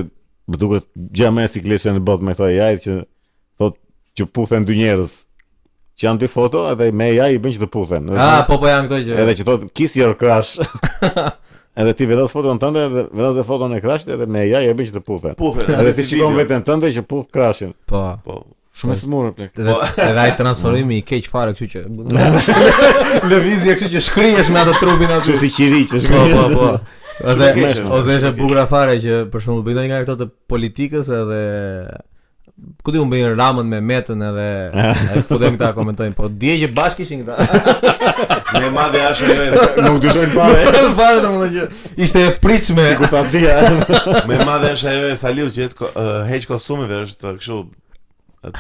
më duket gjë më e sikletshme në botë me këto AI që thotë që puthen dy njerëz. Që janë dy foto edhe me AI I bën që të puthen. Po janë këto gjë. Edhe që thotë kiss your crush. Edhe ti vendos foton tënde edhe vendos foton e crashit edhe me AI e bën që të puthen. Edhe ti shikon veten tënde që puth crashin. Po. Shumë e smurë plak. Edhe ai transformimi I keq fare, kështu që lëvizje kështu që shkrihesh me atë trupin aty. Kështu si qiri që shkrihesh. Po. Ose është bukur fare që për shembull bëjnë nga këto të politikës edhe ku di unë bëjnë Ramën me Metën edhe futem këta komentojnë, po dje që bashkë ishin këta. Me madhe është nuk dyshojnë fare. Fare domethënë që ishte e pritshme. Sikur ta dija. Me madhe është ajo e Saliu që heq kostumin dhe është kështu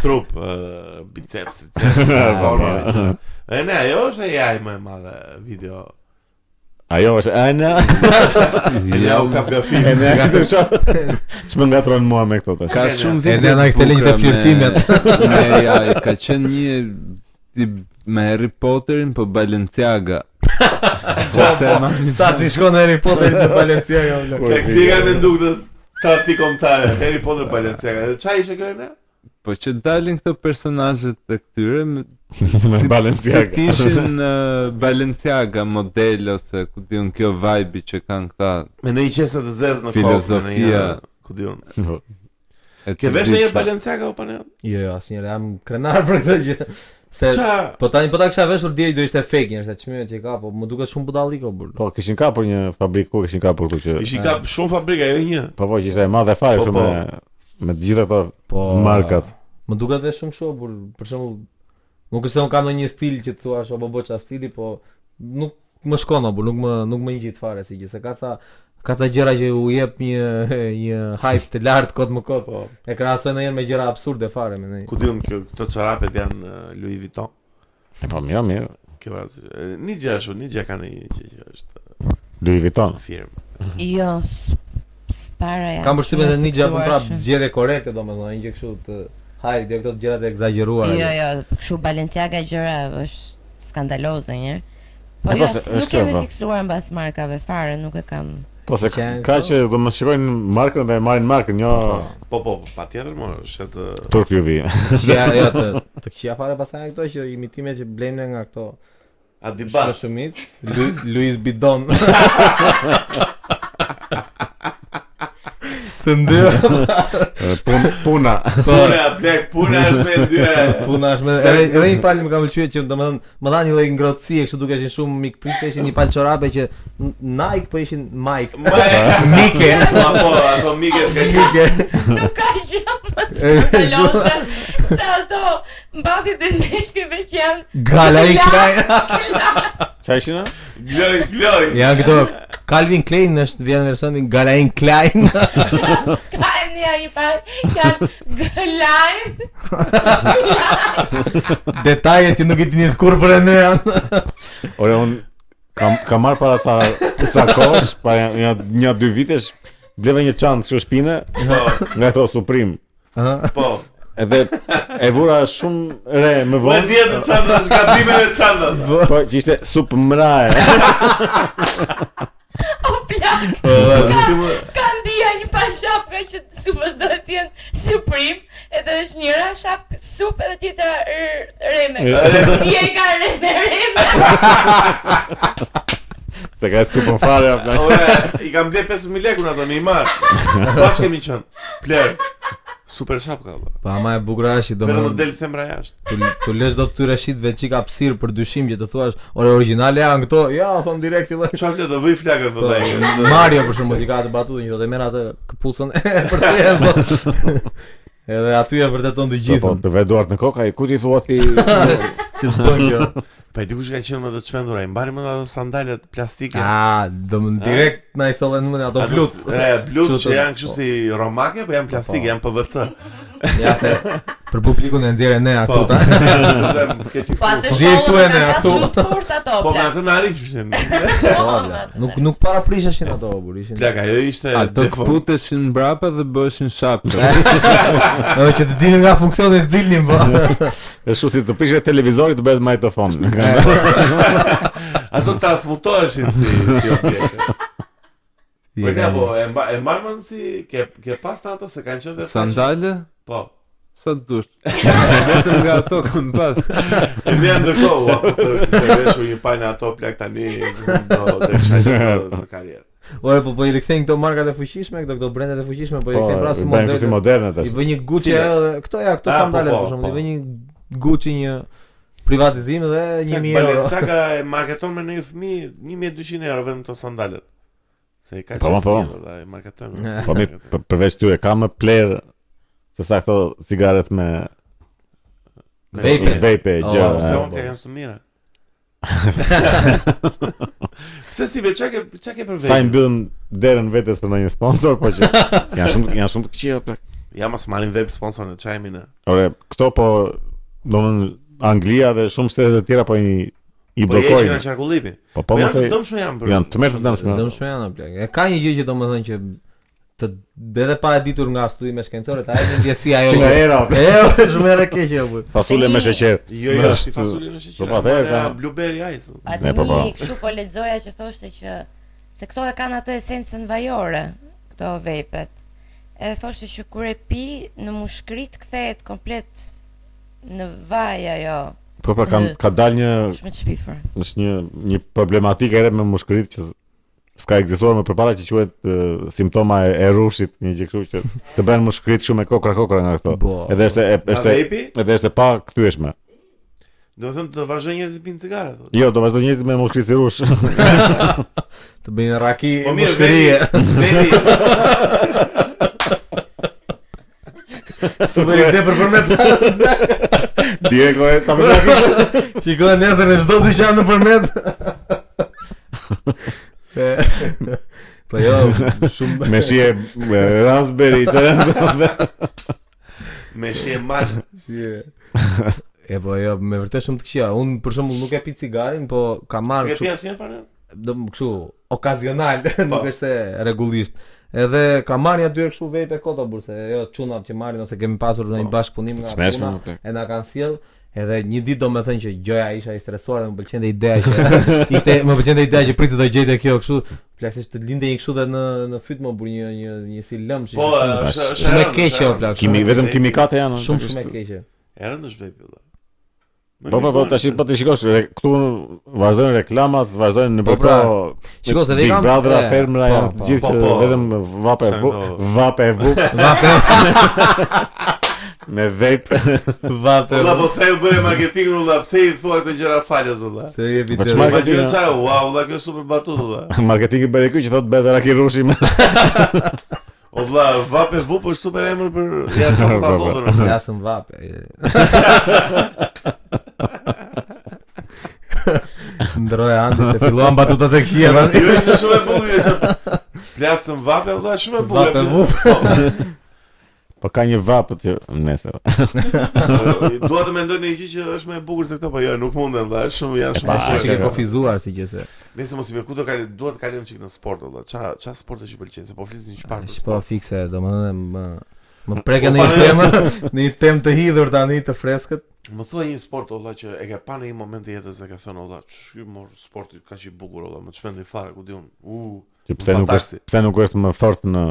trup, biceps, forma. E ne, ajo është AI më e madhe video. Ajo është Ana. Ja u kap gafi. Ne kështu ç'më ngatron mua me këto tash. Ka shumë video. Edhe ana kishte linjë të flirtimet. Ne ka qenë një me Harry Potterin po Balenciaga. Sa si shkon Harry Potteri te Balenciaga. Lexiga me nduk të trati kombëtare. Harry Potter Balenciaga. Çfarë ishte kjo ne? Po që dalin këto personazhet të këtyre me Balenciaga. Kishin Balenciaga model ose ku diun kjo vibe që kanë këta. Me një qese të zezë në filozofia, ku diun. Ke vesh një Balenciaga apo ne? Jo, asnjëherë jam krenar për këtë gjë. Se po tani po ta kisha veshur dje do ishte fake, është çmimet që ka, po më duket shumë budalliko burr. Po kishin kapur një fabrikë, ku kishin kapur këtu që. Ishin kap shumë fabrika, jo një. Po që ishte e madhe fare shumë me të gjitha ato markat. Më duket edhe shumë shoh burr, për shembull, nuk është se un kam ndonjë stil që thua apo bëj çfarë stili, po nuk më shkon apo nuk më ngjit fare si gjë, se ka ca gjëra që u jep një hype të lartë kot më kot, po e krahasojnë me gjëra absurde fare me ne. Ku diun këto çorapet janë Louis Vuitton. Po mirë. Kjo është një gjë kanë një që është Louis Vuitton firmë. Jo, spara janë. Kam përshtypjen se një gjë prap zgjedhje korrekte domethënë, një gjë kështu të hajrit, jo këto gjëra të egzageruara. Jo, kështu Balenciaga gjëra është skandaloze një. Po jo, nuk kemi fiksuar mbas markave fare, nuk e kam. Po se ka që do më shikojnë markën dhe marrin markën, jo. Po, patjetër më është të Turk UV. Ja, të kishia fare pastaj këto që imitime që blejnë nga këto Adibas, Louis Vuitton. Të ndyrë Puna është me ndyrë. Puna është me edhe një palë më ka pëlqyer që domethënë më dha një lloj ngrohtësie kështu duke qenë shumë mikpritse, ishin një palë çorape që Nike po ishin Mike. Mike. Apo Mike s'ka. Nuk ka gjë. Sa ato mbati të neshkëve që janë Galerie Klein. Çfarë ishin? Gloj. Ja këto Calvin Klein është vjen versioni Galerie Klein. Klein ja I pa janë Glein. Detajet që nuk I dini kur për ne janë. Ore un kam marr para ca kohësh, para një 2 vitesh, bleva një çantë kështu shpinë, nga ato Supreme. Po. Edhe e vura shumë re më vonë. Po diet çanta, zgjatime çanta. Po që ishte Supmrae. O plak. Kanë dia një pa shapka që supozat janë Supreme, edhe është njëra shapkë sup edhe tjetra reme. Dia ka reme. Se ka super fare apo. Ora, I kam bler 5000 lekë ato në Imar. Bash kemi qenë. Pler. Super shapka valla. Po ama e bukur është Do të del themra jashtë. Tu lësh do këtyre shitëve çik hapësirë për dyshim që të thuash, ore origjinale janë këto. Ja, thon direkt filloj. Çfarë flet do vëj flakën vëllai. Mario për shembull që ka të batutën që do të merr atë këpucën për të thënë. Edhe aty e vërteton të gjithë. Po, të vë duart në kokë, ku ti thua ti që s'bën kjo. Pa i dikush ka qenë më të çmendura, I mbani më ato sandalet plastike. Do më direkt na I sollen më ato blut. Blut që janë kështu si romake, po janë plastike, janë PVC. Ja se për publikun e nxjerrën ne këtu ta. Po atë shohën ne këtu. këtu. Po me atë na rishën. Nuk para prisheshin ato bur, ishin. Plak, ajo ishte ato kputeshin mbrapa dhe bëheshin shapë. Edhe që të dilnin nga funksioni s'dilnin po. Është kështu si të prishë televizorit të bëhet magnetofon. Ato transmutoheshin si objekte. Po ne po e marrën si ke pasta ato se kanë qenë sandale? Po. Sa dush. Vetëm nga ato kam pas. E më ndërkohë, të shëresh një pajnë ato plak tani do të shajë të karrierë. Ore po I rikthejnë këto markat e fuqishme, këto brendet e fuqishme, po I rikthejnë pra si moderne tash. I vë një Gucci edhe këto këto sandale për shembull, I vë një Gucci një privatizim dhe 1000 euro. Balenciaga e marketon me një fëmijë 1200 euro vetëm këto sandalet. Se ka qenë dhe e marketon. Po mi përveç tyre ka më pler se sa këto cigaret me vape gjëra. Se unë janë të mira. Pse si çka ke për vetë? Sa I mbyllim derën vetes për ndonjë sponsor, po që janë shumë të këqija plak. Ja mos marrin web sponsor në çajmin ne. Ore, këto po domthon Anglia dhe shumë shtete të tjera po I blokojnë. Po janë qarkullipi. Po mos e dëmshme janë. Janë të mërë të dëmshme. Dëmshme janë plak. E ka një gjë që domethënë që të edhe pa e ditur nga studime shkencore, ta hedhin ndjesi ajo. Që nga era. Shumë herë keq apo. Fasule me sheqer. Jo, si fasule me sheqer. Po patjetër, blueberry ice. Atë kështu po lexoja që thoshte që se këto e kanë atë esencën vajore, këto vapet. E thoshte që kur e pi në mushkrit kthehet komplet në vaj ajo. Po ka dalë një shumë të shpifur. Është një problematikë edhe me mushkërit që s'ka ekzistuar më përpara që quhet simptoma e rushit, një gjë kështu që të bën mushkërit shumë kokra nga këto. Edhe është pa kthyeshme. Do të thënë të vazhdojnë njerëzit pinë cigare thotë. Jo, do vazhdojnë njerëzit me mushkërit si rush. Të bëjnë raki mushkërie. Super ide për përmet. Diego ta më Shikoj nesër në çdo dyqan në përmet. Po jo, shumë me shije raspberry çfarë? Me shije mal. E po jo, me vërtet shumë të këqija. Unë për shembull nuk e pi cigarin, po kam marrë kështu. Si e pi asnjëherë para? Do kështu, okazional, nuk është se rregullisht. Edhe kam marrë ja 2 herë kështu vape kota burse, jo çunat që marrin ose kemi pasur në një bashkëpunim nga puna. E na kanë sjell. Edhe një ditë do më thënë që gjoja isha I stresuar dhe më pëlqente ideja që më pëlqente ideja që priste do gjejte kjo kështu, plaksisht të lindej një kështu dhe në fyt më bur një si lëmsh. Po, shumë e keqe o plak. Vetëm kimikate janë. Shumë e keqe. E rëndësh vape vëlla. Po tash po të shikosh këtu vazhdojnë reklamat, vazhdojnë në përto. Shikoj se dhe kam Big Brother fermra janë të gjithë që vetëm vape me vape. Vape. Po pse u bëre marketingun vëlla? Pse I thua këtë gjëra falës vëlla? Se je video. Marketingu çao, wow, vëlla kjo super batut vëlla. Marketingu bëre këtu që thotë bëhet raki rushim. O vëlla, vape vup është super emër për jasëm pavodhur. Jasëm vape. Ndroja andi se filluan batutat e këqija tani. Jo është shumë e bukur që plasëm vape vëlla, shumë e bukur. Vape vup. Po ka një vapë që nesër. Dua të mendoj në një gjë që është më e bukur se këto, po jo, nuk mundem vëlla, shumë janë shumë të shkë kofizuar si gjëse. Nëse mos I ku do dua të kalojmë çik në sport vëlla. Ça sporte që pëlqen, se po flisim çfarë. Po fikse, domethënë më preken në një temë të hidhur tani të freskët. Më thuaj një sport vëlla që e ke pa në një moment të jetës e ke thënë vëlla, ç'ky mor sporti kaq I bukur vëlla, më çmendi fare ku diun. Pse nuk është më fort në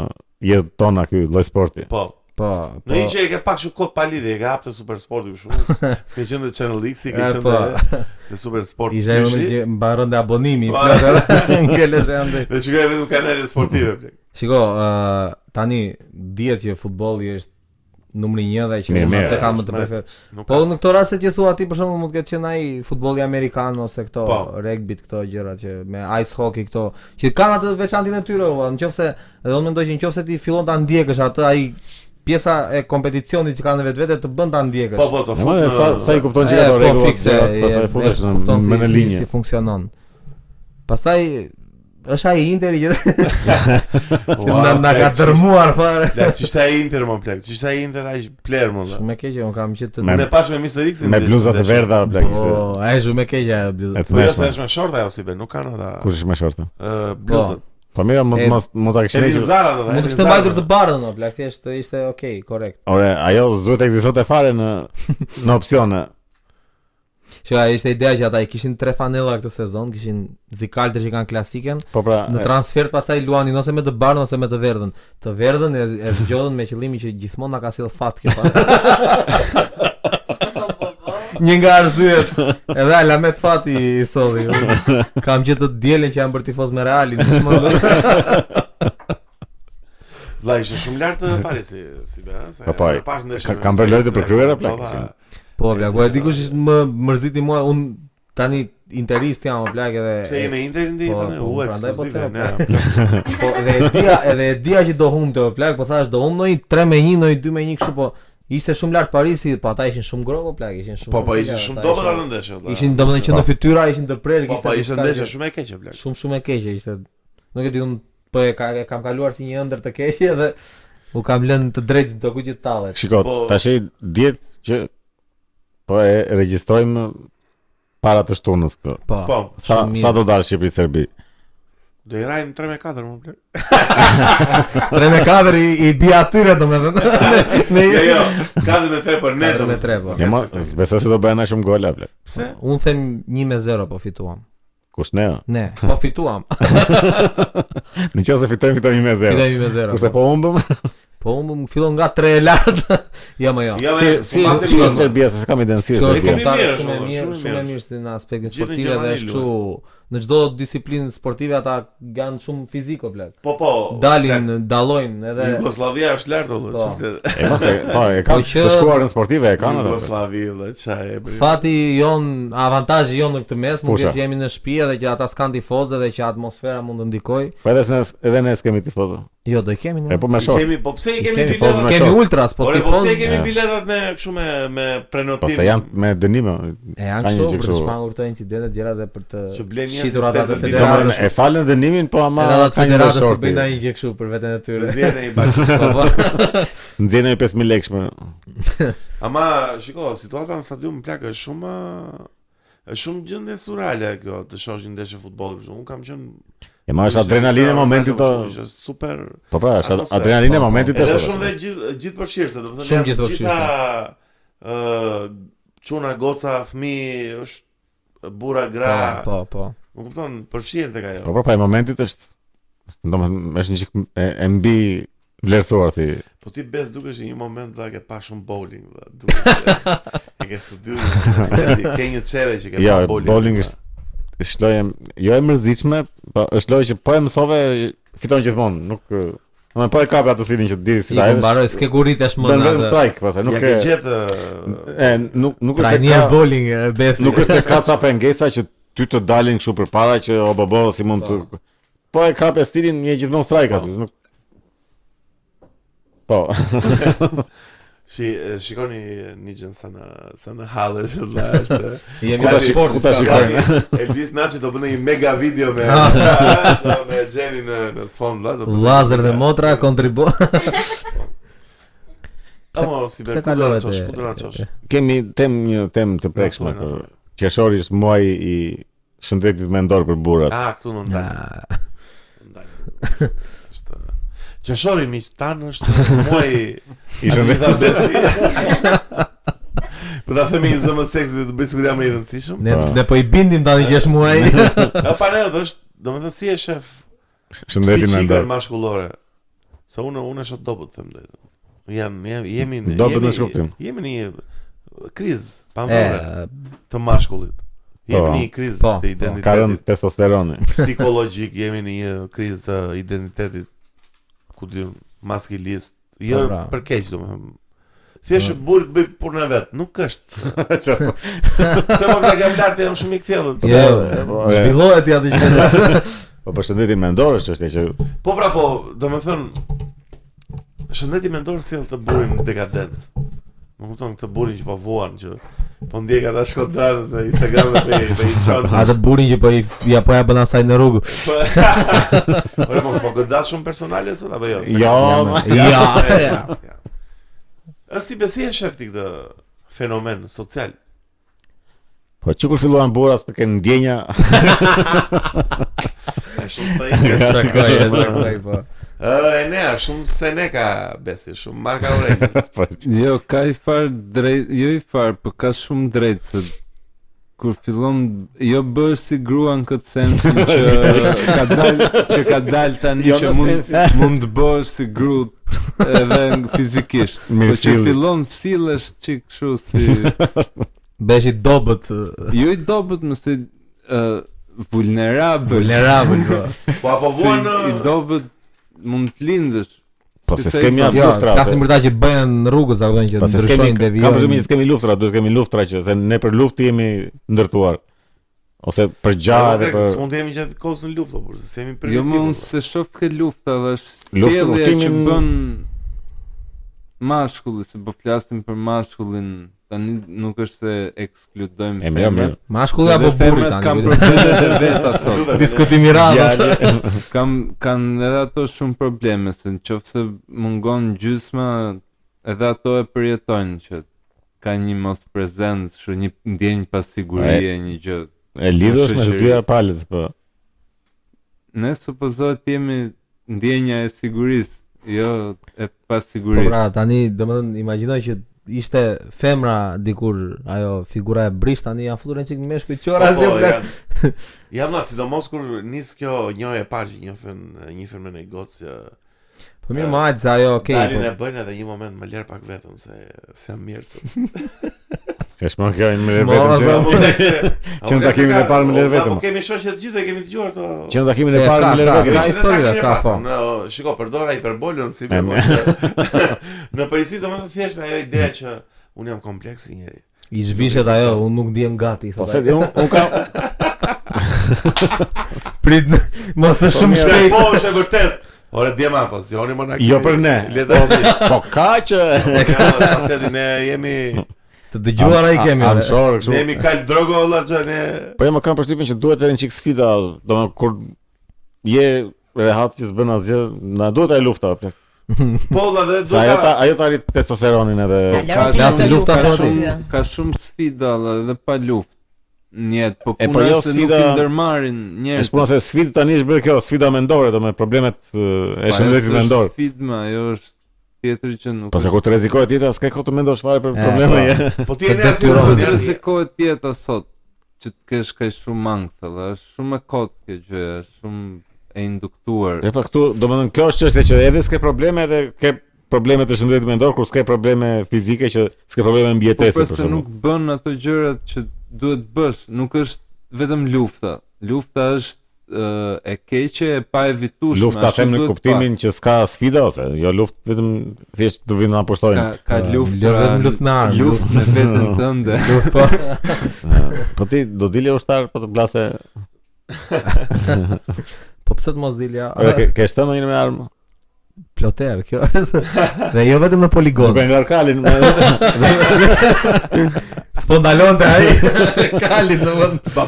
jetën tona ky lloj sporti. Po. Po. Në një që e ke pak shumë kot pa lidhje, e ke hapë të Super Sporti për shumë. S'ke qenë të Channel X, ke qenë të Super Sport. Isha që mbaron dhe abonimi, ngelesh ende. Dhe shikoj vetëm kanale sportive. Shiko, tani dihet që futbolli është numri 1 dhe që unë atë kam të prefer. Po në këto raste që thua ti për shembull mund të ketë qenë ai futbolli amerikan ose këto rugby këto gjëra që me ice hockey këto që kanë atë veçantinë e tyre, nëse edhe unë mendoj që nëse ti fillon ta ndjekësh atë ai pjesa e kompeticionit që kanë vetvete të bën ta ndjekësh. Po të fut. Sa i kupton që ato rregulla, pastaj futesh në linjë. Si funksionon. Pastaj është ai Interi që na ka dërmuar fare. Ja, ç'ishte ai Inter më plak. Ç'ishte ai Inter ai player më. Shumë e keq, un kam qetë ne pash me Mr. X me bluzat e verdha plak ishte. Po, ai shumë e keq ajo bluzat. Po është më short ajo si be, nuk kanë ata. Kush është më short? Bluzat. Po mira, mund ta kishte hequr. Mund të kishte mbajtur të bardhën, plak, thjesht ishte okay, korrekt. Ore, ajo s'duhet të ekzistonte fare në opsione. Që ishte ideja që ata i kishin 3 fanella këtë sezon, kishin Zikaltër që kanë klasiken. Po pra, në transfer pastaj luanin ose me të bardhën ose me të verdhën. Të verdhën e zgjodhën me qëllimin që gjithmonë na ka sill fat kjo fat. Një nga arsyet, edhe Alamet fati i solli. Kam gjetë të dielën që janë bërë tifoz me Realin, ç'më. Vllai ishte shumë lart të Parisi, si be, sa. Kam bërë lojë të përkryera plak. Po, plak, po e di kush më mërziti mua, un tani interist jam, plak, edhe pse je me Interin ti, prandaj po them. Po edhe e dia që do humte, plak, po thash do hum në 3-1, në 2-1 kështu, po ishte shumë lart Parisi, po ata ishin shumë grova, plak, ishin shumë. Po ishin shumë dobët atë ndeshje, plak. Ishin domethënë që në fytyra ishin të prerë, po ishte ndeshje shumë e keqe, plak. Shumë e keqe ishte. Nuk e di un, po e kam kaluar si një ëndër të keqe dhe u kam lënë të drejtë do ku që tallet. Shiko, tash diet që po e regjistrojmë para të shtunës këtë. Po. Sa do dalë Shqipëri-Serbi? Do i rajmë 3-4 më plak. 3-4 i bia atyre domethënë. Jo, 4-3 për ne. 4-3 po. Jo, besoj se do bëhen aq shumë gola plak. Pse? Unë them 1-0 po fituam. Kush ne? Ne, po fituam. Nëse fitojmë 1-0. Fitojmë 1-0. Kurse po humbëm? Po unë fillon nga 3 lart. Jo. Si Serbia se kam iden si është. Shumë e mirë si në aspektin sportiv dhe është kështu. Në çdo disiplinë sportive ata janë shumë fiziko plak. Po. Dallojnë edhe Jugosllavia është lart vëllai. E mos e ka të shkuarën sportive e kanë ato. Jugosllavi vëllai çaj. Fati jon, avantazhi jon në këtë mes, mund të jemi në shtëpi edhe që ata s'kan tifozë dhe që atmosfera mund të ndikojë. Po edhe ne s'kemi tifozë. Jo, do i kemi ne. Po më shoh. Po pse i kemi biletat? Kemi ultras, po tifozë. Po pse i kemi biletat me kështu me prenotim? Po se janë me dënime. Janë kështu për të shmangur këto incidente gjëra dhe për të shitur ata të federatës. E falën dënimin, po ama kanë një short. Bëjnë ai gjë kështu për veten e tyre. Nxjerrën i bashkë. Nxjerrën 5000 lekë. Ama shiko, situata në stadium plak është shumë gjendje surreale kjo, të shohësh një ndeshje futbolli. Unë kam qenë e ma është adrenalinë e momentit të... është super... Po pra, është adrenalinë e momentit të... Edhe shumë dhe gjithë përshirëse, do të thënë shumë gjithë përshirëse. Çuna, goca, fëmi, është burra, gra... Po. Më kupton, përfshihen tek ajo. Po, e momentit është... Domethënë, është një çik e mbi vlerësuar si... Po ti bes dukesh në një moment dhe ke pa shumë bowling, dukesh... E ke studiuar, ke një çere që ke pa bowling. Jo, bowling është... është lojë jo e mërzitshme, po është lojë që po e mësove fiton gjithmonë, nuk Më po e kapi atë sidin që di si ta hedhësh. Mbaroj s'ke kurritesh më në strike, pastaj nuk e gjet. Nuk është se ka bowling besi. Nuk është se ka ca pengesa që ty të dalin kështu përpara që o bobo si mund të. Po e kapi stilin një gjithmonë strike aty, nuk. Po. Shikoni një gjën sa në halë është jemi në sport ku ta shikojmë. Elvis Naçi do bënë një mega video me Gjeni në sfond Lazer dhe motra kontribu. Se kalove të kemi një temë të prekshme. Qershori është muaji i shëndetit mendor për burrat. Këtu në ndaj. Qershori miq tanë është muaji i shëndetit besi. Po ta themi një zëmë seksi të bëj siguria më i rëndësishëm. Ne po i bindim tani që është muaji. Pa ne është, domethënë si e shef shëndetin mendor mashkullore. Se unë shoh dobët them drejt. Jemi në një krizë pandore të mashkullit. Jemi në një krizë të identitetit. Ka rënë testosteroni. Psikologjik, jemi në një krizë të identitetit ku di maskilist. Jo për keq, domethënë. Thjesht burri të bëj punën e vet, nuk është. Se më kam lartë jam shumë i kthjellët. Zhvillohet ja diçka. Po përshëndetje mendore është që po, domethënë shëndeti mendor sjell të burin në dekadencë. Më kupton këtë burin që po vuan që po ndjek ata shkodranët në Instagram dhe i çon. Atë burin që po ja bën asaj në rrugë. Po godas shumë personale sot apo jo? Ja. Si besi e shefti këtë fenomen social? Po që kur filluan burat të kenë ndjenja. Shumë po. Shumë seneka besi, shumë Marko Aureli. Jo, ka i far drejt, jo i far, po ka shumë drejt se kur fillon jo bësh si grua në këtë sensin që ka dal tani që mund të bësh si gru edhe fizikisht. Po që fillon sillesh çik kështu si besh i dobët. Jo i dobët, më se vulnerabël. Po apo vuan i dobët mund të lindësh. Po se s'kemi as luftra. Flasim për ta që bëhen në rrugës apo që ndryshojnë devijojnë. Ka përshtypjen se kemi luftra, duhet kemi luftra që se ne për luftë jemi ndërtuar. Ose për gjatë për s'mund të jemi gjatë kohës në luftë, por se jemi për. Jo mund se shoh këtë luftë edhe sjellja që bën mashkulli, se po flasim për mashkullin. Tani nuk është se ekskludojmë femrat. Mashkulli apo burri tani. Kam probleme të veta sot. Diskutimi i radhës. Kanë edhe ato shumë probleme, se nëse mungon gjysma, edhe ato e përjetojnë që ka një mos prezencë, kështu një ndjenjë pasigurie, një gjë. E lidhësh me të dyja palët, po. Ne supozohet jemi ndjenja e sigurisë, jo e pasigurisë. Po pra, tani domethënë imagjinoj që ishte femra dikur ajo figura e brisht, tani ja futur në çik meshkuj çora si plak. Jam sidomos kur nis kjo njëjë e parë që njëfen me një gocë. Po mirë më hajtë se ajo okay. Dalin e bëjnë edhe një moment më lër pak vetëm se jam mirë sot. Se shmo kjo më lër vetëm. Që në takimin e parë më lër vetëm. Po kemi shoqë të gjithë, kemi dëgjuar to. Që në takimin e parë më lër vetëm. Ka histori ka po. Shiko, përdora hiperbolën si më. Në përgjithësi domethënë thjesht ajo ideja që un jam kompleks i njëri. I zhvishet ajo, un nuk ndiem gati, thotë. Po se un kam prit mos e shumë shpejt. Po është vërtet. Ore djema pozicioni më na. Jo për ne. Po ka që ne jemi të dëgjuar ai kemi. Ne jemi kal drogo valla çane. Po jam kam përshtypjen që duhet edhe një çik sfida, domethënë kur je rehat që s'bën asgjë, na duhet ai lufta apo. Po valla dhe ajo ta rrit testosteronin edhe ka shumë sfida edhe pa luftë. Njet, po puna se nuk i ndërmarrin njerëz. Është puna se sfida tani është bërë kjo, sfida mendore, domethënë problemet e shëndetit mendor. Sfida ajo është tjetër që nuk. Po se kur të rrezikohet jeta, s'ka kohë të mendosh fare për probleme. Po ti jeni asnjë të rrezikohet jeta sot që të kesh kaq shumë mangë, është shumë e kot kjo gjë, është shumë e induktuar. E pa këtu, domethënë kjo është çështje që edhe s'ke probleme edhe ke probleme të shëndetit mendor, kur s'ke probleme fizike që s'ke probleme mbijetese për shkak. Po nuk bën ato gjërat që duhet bësh, nuk është vetëm lufta. Lufta është e keqe, e pa evitueshme. Lufta them në kuptimin që s'ka sfida ose jo luftë vetëm thjesht të vinë na pushtojnë. Ka luftë, vetëm luftë me armë, luftë me veten tënde. Po ti do dilje ushtar po të blase. Po pse të mos dilja? Ke shtë ndonjë me armë? Ploter, kjo është. Dhe jo vetëm në poligon. Do bëjnë kalin. S'po ndalonte ai. Kalin domethënë. Ba.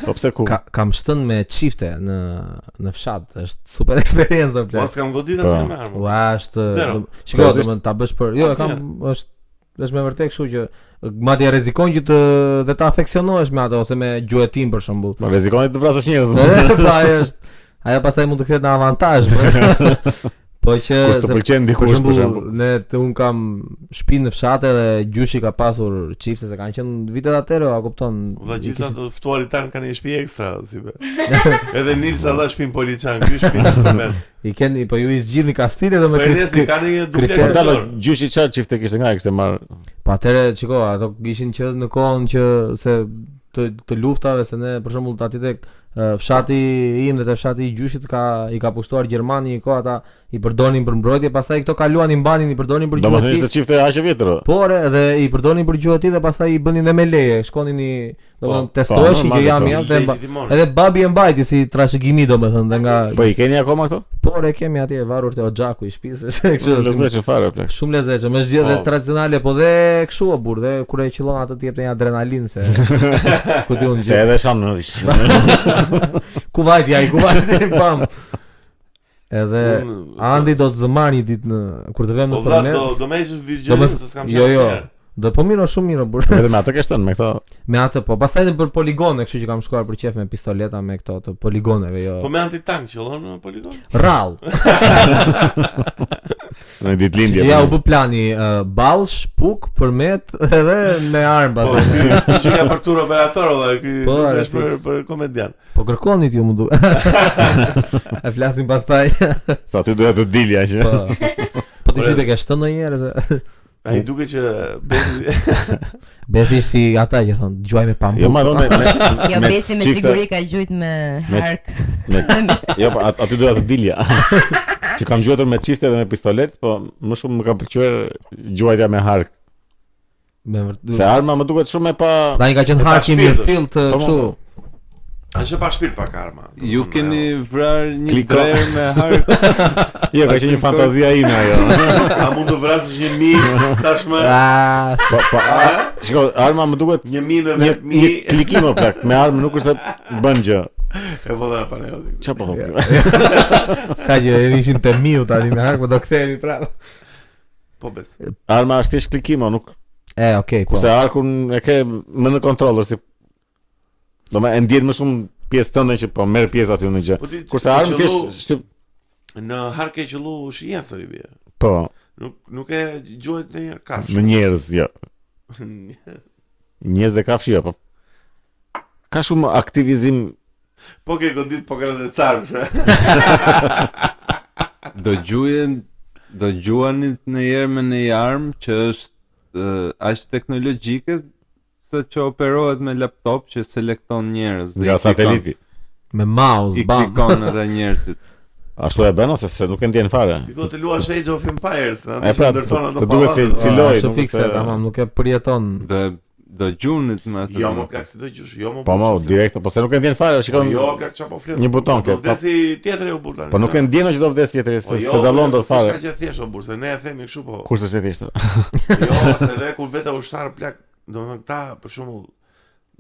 Po pse ku? Kam shtën me çifte në fshat, është super eksperiencë plot. Mos kam godita si me armë. Ua, është. Shikoj, domethënë ta bësh për. Jo, është me vërtet kështu që madje rrezikon që të ta afeksionohesh me ato ose me gjuetin për shembull. Po rrezikon të vrasësh njerëz. Po ai është. Ajo pastaj mund të kthehet në avantazh. Po që Kur të pëlqen dikush për shembull. Un kam shtëpi në fshat dhe gjyshi ka pasur çifte se kanë qenë vitet atëherë, a kupton? Dhe gjithë ato ftuarit tanë kanë një shtëpi ekstra si be. Edhe Nilsa dha shtëpinë Poliçan, ky shtëpi. I keni, po ju i zgjidhni kastile dhe me kritik. Kanë një dupleks. Dallo gjyshi çfarë çifte kishte nga kishte marr. Po atëherë çiko, ato kishin që në kohën që se të luftave se ne për shembull aty tek fshati im dhe te fshati i gjyshit i ka pushtuar Gjermani kohë ata i përdonin për mbrojtje, pastaj këto kaluan i mbanin, i përdonin për gjuhë. Domethënë ishte çifte aq e vjetër. Po, dhe i përdonin për gjuhë aty dhe pastaj i bënin edhe me leje, shkonin domethënë testoheshin që jam edhe babi e mbajti si trashëgimi domethënë dhe nga. Po i keni akoma këto? Po, e kemi atje varur te Oxhaku i shtëpisë, kështu. Lezetshëm fare plak. Shumë lezetshëm, është gjë dhe tradicionale, po dhe kështu o burr, dhe kur e qillon atë ti jep një adrenalin se ku ti unë. Se edhe sham në. Ku vajti pam. Edhe Andi do të marr një ditë kur të vëmë në Tërmet. Do më ishësh virgjin se s'kam qenë. Jo. Do po mirë, shumë mirë burr. Vetëm atë ke shton me këto. Me atë po, pastaj edhe për poligone, kështu që kam shkuar për qef me pistoleta me këto të poligoneve, jo. Po me antitank qellon në poligon? Rall. Në ditëlindje. Ja u bë plani ballsh, puk, përmet edhe me armë pastaj. Po që ka për tur operator valla, ky është për komedian. Po kërkoni ti më duhet. E flasim pastaj. Sa ti duhet të dilja që. Po ti si be ke shton ndonjëherë se ai duket që Besi si ata që thon, dëgjoj me pambuk. Jo, madon Jo, Besi me siguri ka gjujt me hark. Jo, po aty duhet të dilja. Që kam gjuajtur me çifte dhe me pistolet, po më shumë më ka pëlqyer gjuajtja me hark. Me vërtet. Se arma më duket shumë e pa. Tani ka qenë hark i mirë fill të kështu. Është pa shpirt pak arma. Ju keni vrar një drer me hark. Jo, ka qenë një fantazia ime ajo. A mund të vrasësh një mijë tashmë? Po, shiko, arma më duket një mijë në një klikim plak. Me armë nuk është se bën gjë. E vëlla panel. Çfarë po thon? Ska gjë, ishin të miu tani me hark, po do kthehemi prapë. Po bes. Arma është thjesht klikim, nuk. Okay, po. Kurse arkun e ke më në kontroll, është do më ndjen më shumë pjesë tënde që po merr pjesë aty në gjë. Kurse armë thjesht në hark e qellu shihen thori bie. Po. Nuk e gjuhet në një kafsh. Në njerëz, jo. Njerëz dhe kafsh jo, po. Ka shumë aktivizim. Po ke godit po kanë të carmsh. Do gjuanit në herë me një armë që është aq teknologjike se që operohet me laptop që selekton njerëz nga sateliti me mouse, i klikon edhe njerëzit. Ashtu e bën ose se nuk e ndjen fare. Ti do të luash Age of Empires, e pra, të duhet si filloj, është fikse, tamam, nuk e përjeton. Do gjunit me atë. Jo, më plak si do gjush, jo më. Po më direkt, po se nuk e ndjen fare, shikon. Jo, plak çfarë po flet. Një buton ke. Do vdesi tjetri u burtan. Po nuk e ndjen që do vdes tjetri, se dallon do fare. Ka që thjesht u burse, ne e themi kështu po. Kurse se thjesht. Jo, se edhe kur vetë ushtar plak, domethënë këta për shembull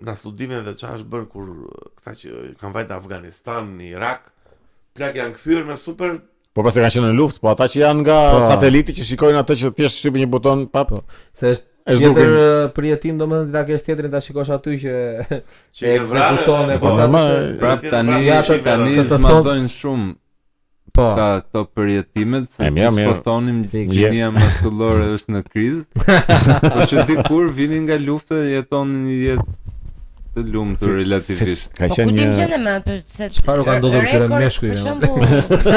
nga studimet dhe çfarë është bërë kur këta që kanë vajtë Afganistan, Irak, plak janë kthyer me super. Po pse kanë qenë në luftë, po ata që janë nga sateliti që shikojnë atë që thjesht shtypin një buton pap. Se është tjetër përjetim, domethënë ta kesh tjetrin ta shikosh aty që ekzekutone po prap tani zmadojnë shumë. Po. Ka këto përjetimet se po thonim gjinia maskullore është në krizë. Po që dikur vinin nga lufta jetonin një jetë të lumtur relativisht. Ka qenë një gjë më se çfarë ka ndodhur këtu në meshkuj. Për shembull,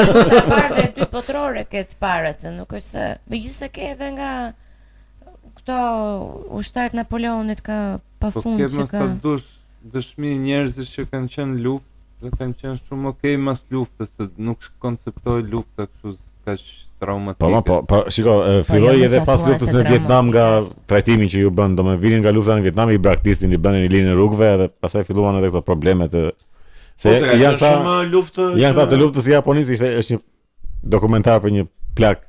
lufta parë dy botrore këtë para se nuk është se megjithëse ke edhe nga këto ushtarët Napoleonit ka pafund që ka. Po ke sa dush dëshmi njerëzish që kanë qenë luftë dhe kanë qenë shumë okej mas luftës, se nuk konceptoj lufta kështu kaq traumatike. Po, shiko, filloi edhe pas luftës në Vietnam nga trajtimi që ju bën, domethënë vinin nga lufta në Vietnam, i braktisnin, i bënin një linjë rrugëve dhe pastaj filluan edhe këto problemet. Se janë shumë luftë. Janë këta të luftës së Japonisë, është një dokumentar për një plak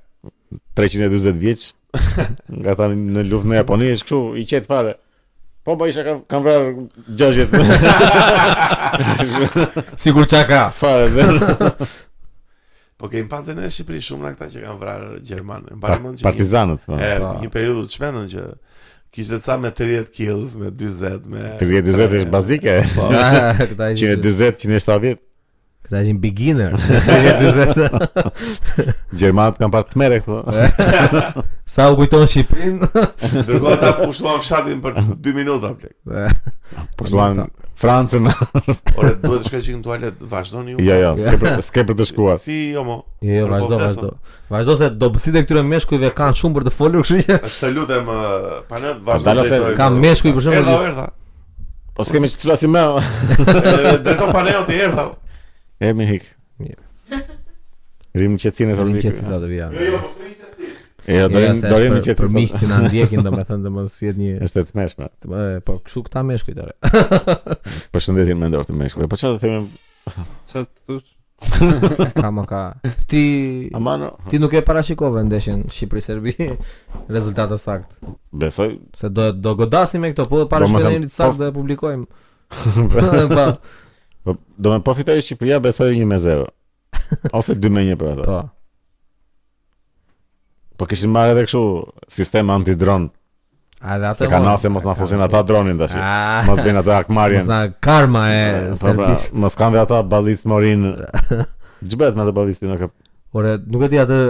340 vjeç nga ata në luftën e Japonisë, është kështu i qet fare. Po isha kanë vrarë 60. Sigur çaka. Fare. Po kemi pas edhe në Shqipëri shumë nga këta që kanë vrarë gjermanë. Partizanët. Një periudhë të shpendën që kishte ca me 30 kills, me 40, me 30-40 është bazike. 140, 170. Këta ishin beginner. Gjermanët kanë parë tmerre këtu. Sa u kujton Shqipërinë? Dërgoj ata pushtuan fshatin për 2 minuta plek. Pushtuan Francën. Ore, duhet të shkoj çik në tualet, vazhdoni ju. Jo, s'ke për të shkuar. Si jo mo. Jo, vazhdo. Vazhdo se dobësitë e këtyre meshkujve kanë shumë për të folur, kështu që. Të lutem, panet vazhdo. Kam meshkuj për shembull. Po s'kemi që të flasim me. Drejton panelon të erdha. Mi hik. Mirë. Rim qetësinë Rim të qetësinë të vija. Jo, do rim qetësinë. Për miqtë që na ndjekin, domethënë të mos jetë një është e tmeshme. Po kështu këta meshkuj tore. Përshëndetje mendor të meshkuj. Po çfarë themi? Çfarë thosh? Ka. Ti nuk e parashikove ndeshjen Shqipëri-Serbi rezultate saktë. Besoj se do godasim me këto, po parashikojmë të saktë do e publikojmë. Po do me po fitoj Shqipëria, besoj 1-0. Ose 2-1 për ato. Po kishin marrë edhe kështu sistem anti-dron. Se ka nase mos na fusin ata dronin tash. Mos bëjnë ata hakmarrjen. Mos na karma e Serbis. Mos kanë ata ballistë morin. Ç'bëhet me atë ballistin në kap? Ore, nuk e di atë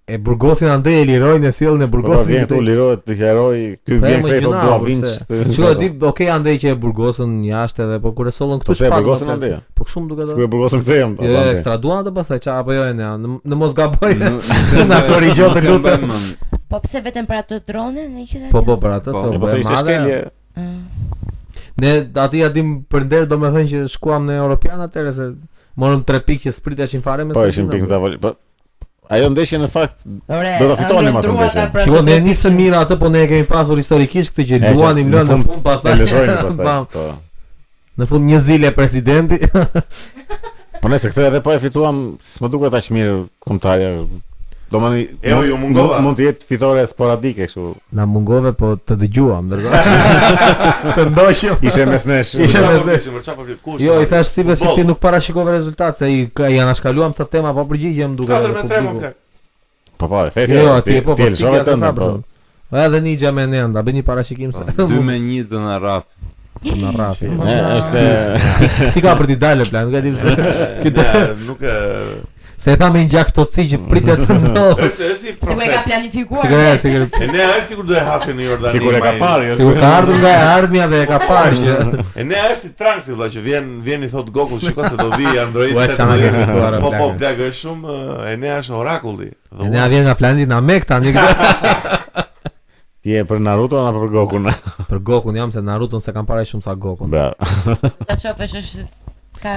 e burgosin andej e lirojnë e sjellën e burgosin këtu lirohet të heroi, ky vjen këtu dua vinç. Shikoj di, okay andej që e burgosën jashtë edhe po kur e sollën këtu çfarë? Po burgosën andej. Po shumë duket. Ku e burgosën këtu jam. Jo, ekstra duan atë pastaj çfarë apo jo ne, në mos gaboj. Na korrigjo të lutem. Po pse vetëm për atë dronin e që Po për atë se po ishte shkelje. Ne aty ja dim për nder domethënë që shkuam në Europian atëherë se morëm 3 pikë që spriteshin fare me sa. Po ishin pikë në tavolinë. Po ajo ndeshje në fakt do ta fitonin atë ndeshje. Shikoj ne nisëm mirë atë, po ne e kemi pasur historikisht këtë që luanim lënë në fund pastaj. Po. Në fund një zile presidenti. Po nëse këtë edhe po e fituam, s'më duket aq mirë kombëtarja. Domani ju mungova. Mund të jetë fitore sporadike kështu. Na mungove, po të dëgjuam, të ndoqëm. Ishte mes nesh. Jo, i thash si se ti nuk parashikove rezultat, se i anashkaluam sa tema pa përgjigje, më duket. 4-3 më plak. Po, jo, ti po shohë të. Edhe Nixha me ne nda, bëni parashikim se 2-1 do na rraf. Na rraf. Është ti ka për të dalë plan, nuk e di pse. Nuk e se e tha me një gjak të ci që pritet të ndodhë. Si me ka planifikuar. Sigur. E ne është sigur do e hasin në Jordani. Sigur e ka parë. Sigur ka ardhur nga e ardhmja dhe e ka parë që. E ne është si Tranksi vëlla që vjen i thot Goku, shiko se do vi Android. Po plagë është shumë, e ne është orakulli. E ne vjen nga planeti Namek tani. Ti e për Naruto apo për Gokun? Për Gokun jam se Naruton se kam parë shumë sa Gokun. Bravo. Ta shofësh është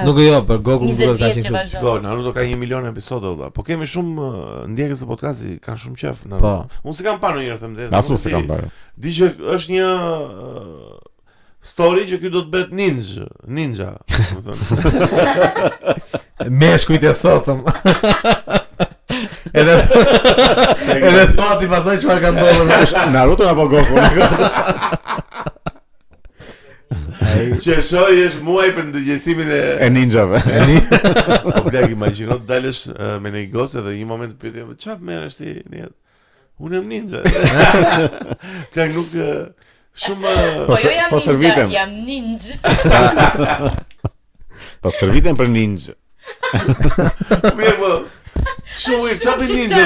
nuk jo, për Gokun duhet ka qenë kështu. Shiko, Naruto ka 1 milion episode vëlla. Po kemi shumë ndjekës të podcasti, kanë shumë qef. Po. Unë s'kam parë ndonjëherë them drejt. Asu s'kam parë. Di që është një story që ky do të bëhet ninja, domethënë. Meshkujt e sotëm. Edhe thati pasaj çfarë ka ndodhur. Naruto apo Goku? Qershori është muaj për ndërgjësimin e ninjave. Po plak imagjino të dalësh me një gocë dhe një moment pyetje, çfarë merresh ti në jetë? Unë jam ninja. Plak nuk shumë po stërvitem. Jam ninja. Po stërvitem për ninja. Mirë po. Shumë, çfarë ninja,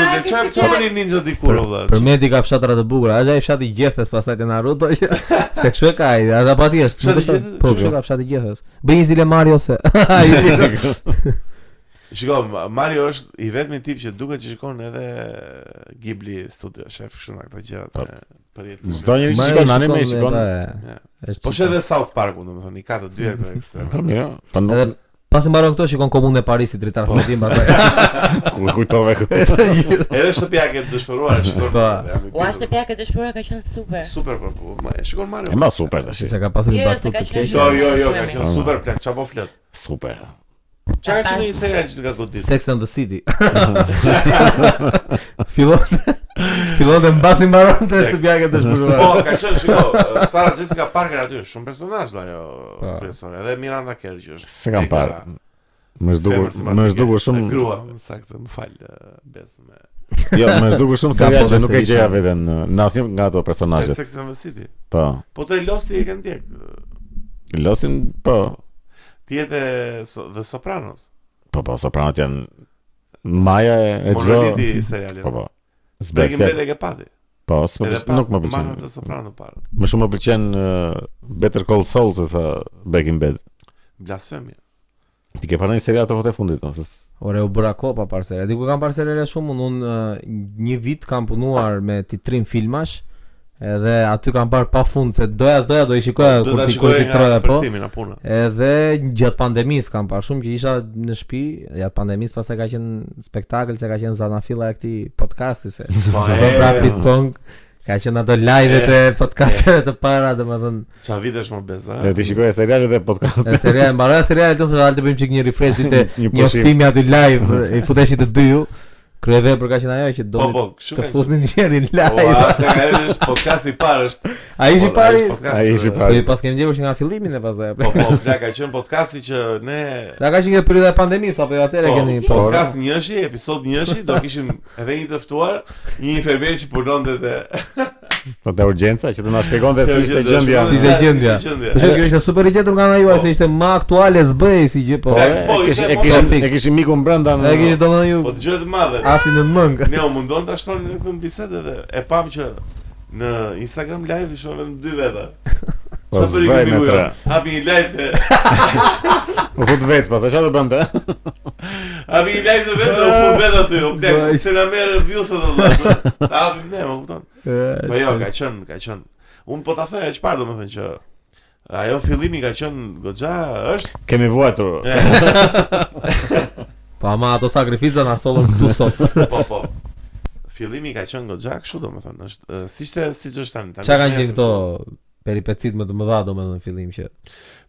çfarë ninja dikur vëlla. Për me di ka fshatra të bukura, është ai fshati Gjethes pastaj te Naruto. Se kështu e ka ai, ata pati është. Po kështu ka fshati Gjethes. Bëj një zile Mario se. Shiko, Mario është i vetmi tip që duket që shikon edhe Ghibli Studio, shef kështu nga këto gjëra për jetë. Çdo njeri që shikon anime shikon. Po edhe South Park, domethënë, i ka të dy këto ekstrem. Jo, po nuk. Pasi mbaron këto shikon Komunën e Parisit dritar smetim pastaj. Ku kujtove këtë. Edhe shtëpia që dëshpëruar shikon. Ua shtëpia që dëshpëruar ka qenë super. Super po, e shikon Mario. E ma super tash. Se ka pasur një batutë të keq. Jo, ka qenë super plak, çfarë po flet? Super. Çka ka qenë një serial që ka godit? Sex and the City. Fillon të mbasi mbaron të shtëpia që dëshpëruar. Po, ka qenë shiko, Sarah Jessica Parker aty, shumë personazh ajo kryesore, edhe Miranda Kerr që është. Se kam parë. Më zgjuar shumë grua, saktë, më fal, besme. Jo, më zgjuar shumë serial që nuk e gjeja veten në asnjë nga ato personazhet. Sex and the City. Po. Po te Losti e kanë ndjek. Lostin, po. Ti jetë The Sopranos. Po, Sopranos janë maja e çdo. Monoliti seriali. Po. Breaking Bad e ke pati. Po, nuk më pëlqen. Të Soprano parë. Më shumë më pëlqen Better Call Saul se sa Breaking Bad. Blasfemia. Ti ke parë një serial të kohët e fundit, ose? Ore u bëra kohë pa parë seriale. Diku kam parë seriale shumë, unë një vit kam punuar me titrim filmash. Edhe aty kam parë pafund se doja do i shikoja kur ti troja po. Edhe gjatë pandemisë kam parë shumë që isha në shtëpi, gjatë pandemisë pastaj ka qenë spektakël se ka qenë zanafilla e këtij podcasti se. Po Rapid Pong ka qenë ato live-et e podcasteve të para, domethënë. Çfarë vitesh më beza? Ti shikoje seriale dhe podcast. Seriale, mbaroja seriale tonë, thonë të bëjmë çik një refresh ditë, një ftimi aty live, i futeshit të dy ju. Kryeve për ka qenë ajo që do të fusnin njerin live. Po, ajo është podcasti i parë është. Ai ishi pari. Po pas kemi ndjekur që nga fillimi ne pastaj. Po, ka qenë podcasti që ne Sa ka qenë periudha e pandemisë apo jo atëre keni podcast njëshi, episod njëshi, do kishim edhe një të ftuar, një infermier që punonte te Po te urgjenca që të na shpjegonte si ishte gjendja. Si ishte gjendja. Kjo ishte super i gjetur nga ana juaj se ishte më aktuale s'bëj si gjë po. E kishim mikun brenda. E kishim domethënë ju. Po dëgjoj të madhe. Asin në mëng. Ne u mundon ta shtonim në këtë bisedë dhe e pam që në Instagram live i shohim dy veta. Po s'bëj me tre. Hapi live. U fut vet, pas çfarë do bënte? Hapi live vetë, u fut vet aty, u plak, se na merr views-at atë. Ta hapim ne, më kupton. Po jo, ka qenë. Unë po ta thoj çfarë domethënë që ajo fillimi ka qenë goxha është. Kemi vuajtur. Po ama ato sakrifica na sollën këtu sot. Po. Fillimi ka qenë goxha kështu domethënë, është siç është tani. Çka kanë qenë këto peripecit më të mëdha domethënë në fillim që.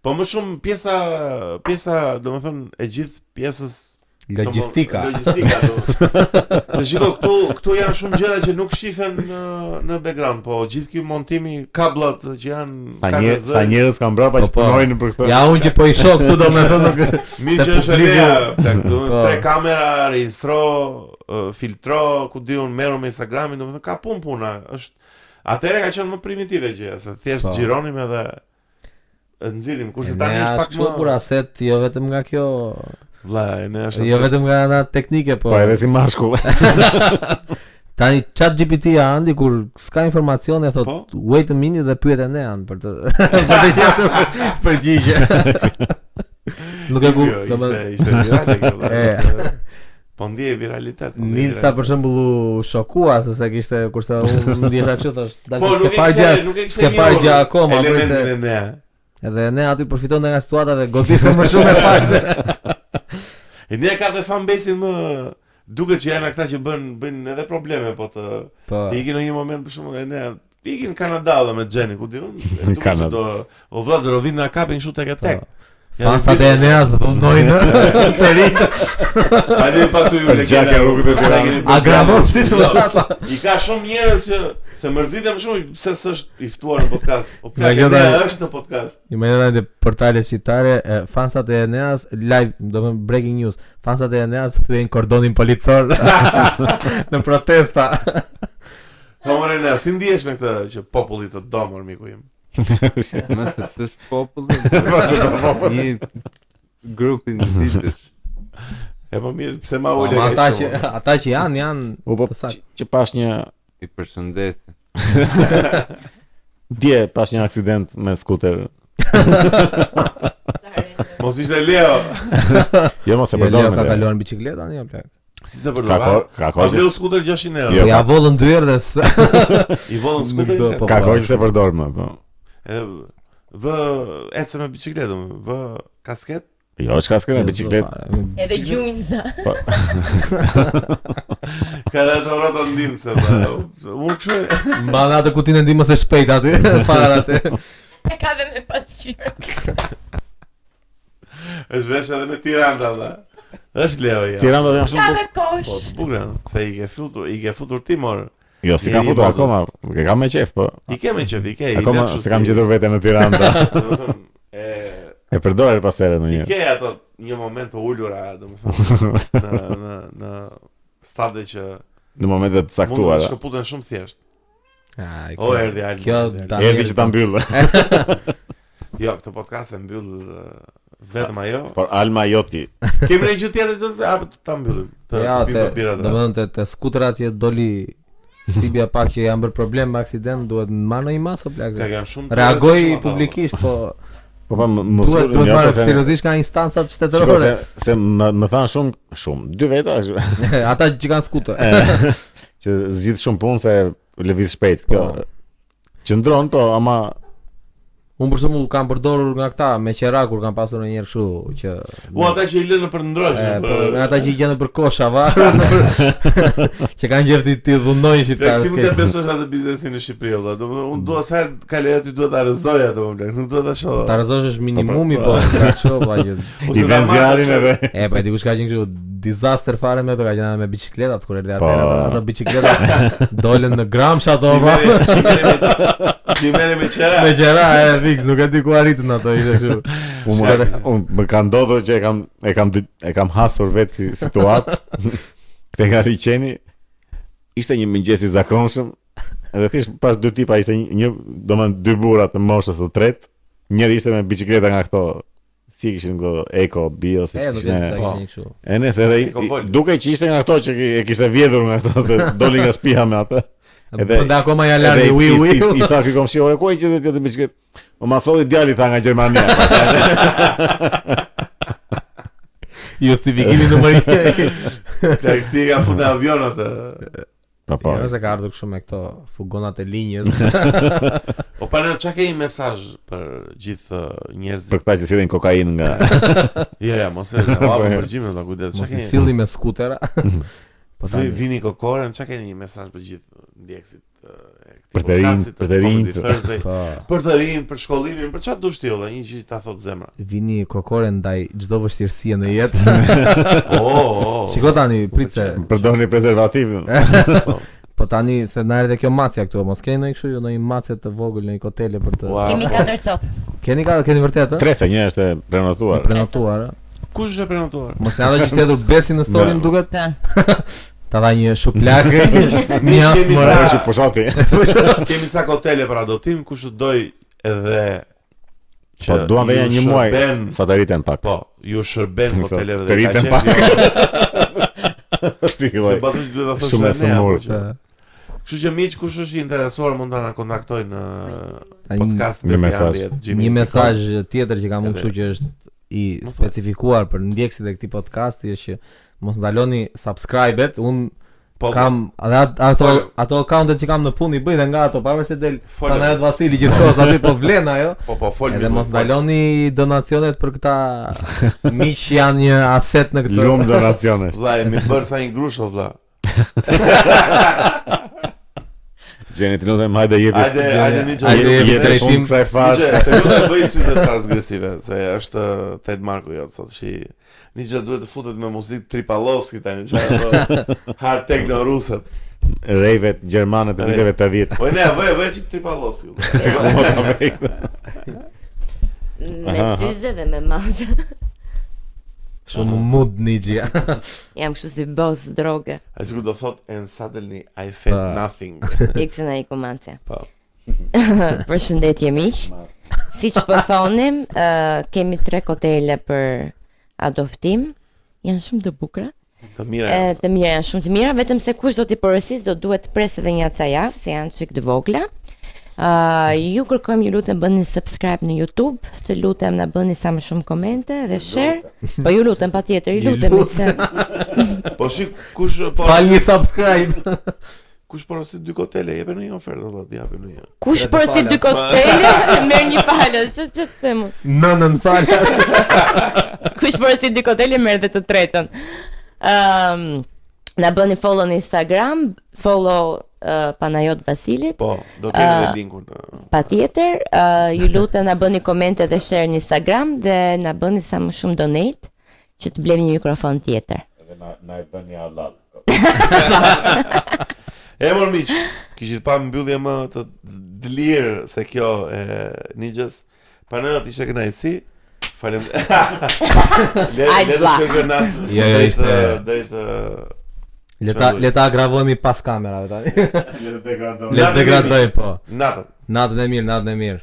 Po më shumë pjesa domethënë e gjithë pjesës logjistika. Se shiko këtu janë shumë gjëra që nuk shihen në background, po gjithë ky montimi, kablat që janë sa njerëz kanë brapa që punojnë për këtë. Ja unë që po i shoh këtu domethënë mirë që është idea, tre kamera, regjistro, filtro, ku diun merru me Instagramin, domethënë ka puna, është atëherë ka qenë më primitive gjëja, se thjesht xhironim edhe nxilim, kurse tani është pak më kur aset jo vetëm nga kjo vllai, ne është jo vetëm nga ana teknike, po edhe si mashkull. Tani ChatGPT andi kur s'ka informacione thot wait a minute dhe pyet e nean për të përgjigje. Nuk e ku, ishte virale kjo. Po ndje viralitet. Nilsa për shembull u shokua se sa kishte kurse unë ndjesha kështu thash dalë s'ke parë gjë akoma edhe ne aty përfiton nga situata dhe godiste më shumë e fakt. E ne ka dhe fanbase-in më duket që janë ata që bëjnë edhe probleme, po të ikin në një moment për shembull ne ikin në Kanada me Xhenin, ku diun, do o vllai do vinë na kapin kështu tek. Fansat e Eneas dhunojnë të rinë. Hajde pa këtu ju legjenda. Agravon situata. I ka shumë njerëz që se mërziten shumë se s'është i ftuar në podcast. Po plagë është në podcast. Imagjinoni portalet shqiptare, fansat e Eneas live, domethënë breaking news. Fansat e Eneas thyen kordonin policor në protesta. Domore ne si ndihesh me këtë që populli të domor miku im? Mëse s'është populli. Një grupi në ditësh. E më mirë pse ma ule ka shumë. Ata që janë që pas një i përshëndesin. Dje pas një aksident me skuter. Mos ishte Leo. Jo mos e përdor. Leo ka kaluar në bicikleta tani apo? Si se përdor? Ka kohë skuter 600 euro. Ja vollën dy herë dhe i vollën skuterin. Ka kohë se përdor më, po. Vë ecë me bicikletën, vë kasket? Jo, është kasket me bicikletë. Edhe gjunjza. Ka dhe të rrota ndimë se unë këshu mba në atë kutinë ndimës e shpejt aty, para aty. E ka dhe me pasqyrë. është vesh edhe me Tiranda dhe. është Leo, ja. Tiranda dhe janë shumë bukë. Ka me kosh. Po, të bukë, se i ke futur ti morë. Jo, si kam futur akoma, ke kam me qef, po. I ke me qef, i ke. Akoma se kam gjetur vete në Tiranda. E përdora her pas here në një. I ke ato një moment të ullura, domethënë në stade që në momente të caktuara. Mund të shkëputen shumë thjesht. O erdhi Albi. Kjo erdhi që ta mbyll. Jo, këtë podcast e mbyll Vetëm ajo. Por Alma Joti. Kemi një gjë tjetër ta mbyllim. Domethënë te skuterat që doli Sibia pak që janë bërë problem me aksident, duhet marrë një masë plak. Reagoj publikisht, po duhet marrë seriozisht ka instancat shtetërore. Se më thanë shumë, 2 veta. Ata që kanë skuter. Që zgjidh shumë punë se lëviz shpejt. Kjo qëndron, po ama unë për shembull kam përdorur nga këta me qera kur kam pasur një herë kështu që ata që i lënë për ndroshë. Po, ata që i gjenë për kosha varur. Që kanë gjefti ti dhunojnë shqiptarët. Si mund të besosh atë biznesin në Shqipëri valla? Domethënë unë dua sa herë kaloj aty duhet ta rrezoja domethënë, nuk duhet ta shoh. Ta rrezosh është minimumi po, çfarë vajë. I vën zjarin edhe. Po dikush ka qenë kështu disaster fare me to, ka qenë me bicikletat kur erdhi atëherë ato bicikletat dolën në Gramsha ato. Ti merre me qera. Me qera, fix, nuk e di ku arritën ato, ishte kështu. Unë më ka ndodhur që e kam hasur vetë situatë. Këtë nga liçeni ishte një mëngjes i zakonshëm, edhe thjesht pas 2 tipa ishte një, domethënë 2 burra të moshës së tretë. Njëri ishte me bicikleta nga këto, si kishin këto Eco, Bio, si kishin. E nëse edhe duke që ishte nga këto që e kishte vjedhur nga këto se doli nga shtëpia me atë. Edhe akoma ja largi I taki komshi ore ku e që të biciklet. Ma solli djali tha nga Gjermania. Justifikimi numër 1. Taksi ka futur në avion atë. Po. Jo se ka ardhur kështu me këto fugonat e linjës. O pa ne çka ke një mesazh për gjithë njerëzit. Për këta që sillen kokainë nga. Ja, mos e hapë përgjigjen ta kujdes. Çka ke? Silli me skutera. Po vini kokoren, çka keni një mesazh për gjithë ndjekësit për të rinj, për të rinj, për shkollimin, për çfarë dush ti olla, një gjë ta thot zemra. Vini kokoren ndaj çdo vështirësie në jetë. Shiko tani, pritse. Përdorni prezervativ. Po tani se na erdhe kjo macja këtu, mos keni ndonjë kështu, ndonjë macje të vogël në një kotele për të. Kemi 4 copë. Keni vërtet? 3 se një është e prenotuar. Prenotuar. Kush është e prenotuar? Mos janë që shtetur besin në story më duket. Ta dha një shuplagë, një asmëra. Është poshati. Kemi sa kotele për adoptim, kush doj edhe po duan dhe një muaj sa të rriten pak. Po, ju shërben koteleve dhe ka qenë. Se batu që duhet të thosh se ne. Kështu që miq, kush është i interesuar mund ta na kontaktojnë në podcast një mesazh tjetër që kam unë kështu që është i specifikuar për ndjekësit e këtij podcasti është që mos ndaloni subscribe-et. Un kam ato accountet që kam në punë i bëj dhe nga ato pavarësisht del Panajot Vasili gjithkohës aty po vlen ajo. Po fol. Edhe mos ndaloni donacionet për këta miq janë një aset në këtë lumë donacionesh. Vllai, më bër sa një grusho vlla. Gjeni të lutem, hajde jepi. Hajde drejtim kësaj fare. Të lutem bëj syze transgresive, se është Ted Marku jot sot shi. Ninja duhet të futet me muzikë Tripalowski tani, çfarë? Hard techno rusët. Rejvet gjermane të viteve 80. Po ne, vë çik Tripalowski. Me syze dhe me mazë. Shumë mood ninja. Jam kështu si boss droge. Ai sigur do thot and suddenly I felt nothing. Ikse na i komancja. Po. Përshëndetje miq. Siç po thonim, kemi 3 kotele për adoptim. Janë shumë të bukura. Të mira. Të mira, janë shumë të mira, vetëm se kush do t'i porosisë do duhet të presë edhe një ca javë, se janë çik të vogla. Ju kërkojmë, ju lutem bëni subscribe në YouTube, të lutem na bëni sa më shumë komente dhe share. Po ju lutem patjetër, ju lutem se. Po shi kush po fal një subscribe. Kush porosit 2 kotele, jepën një ofertë valla, japin një. Kush porosit 2 kotele, merr një falas, ç'të them. Nënën falas. Kush porosit 2 kotele merr edhe të tretën. Na bëni follow në Instagram, follow Panajot Vasilit. Po, do të kemi linkun. Patjetër, ju lutem na bëni komente dhe share në Instagram dhe na bëni sa më shumë donate që të blejmë një mikrofon tjetër. Edhe na e bëni halal. Mor miq, kishit pa mbyllje më të lirë se kjo e Ninjas. Panajot ishte kënaqësi. Falem. Le të shkojmë na. Jo, ishte drejt Le ta agravojmë pas kamerave tani. Le të degradojmë po. Natën. Natën e mirë.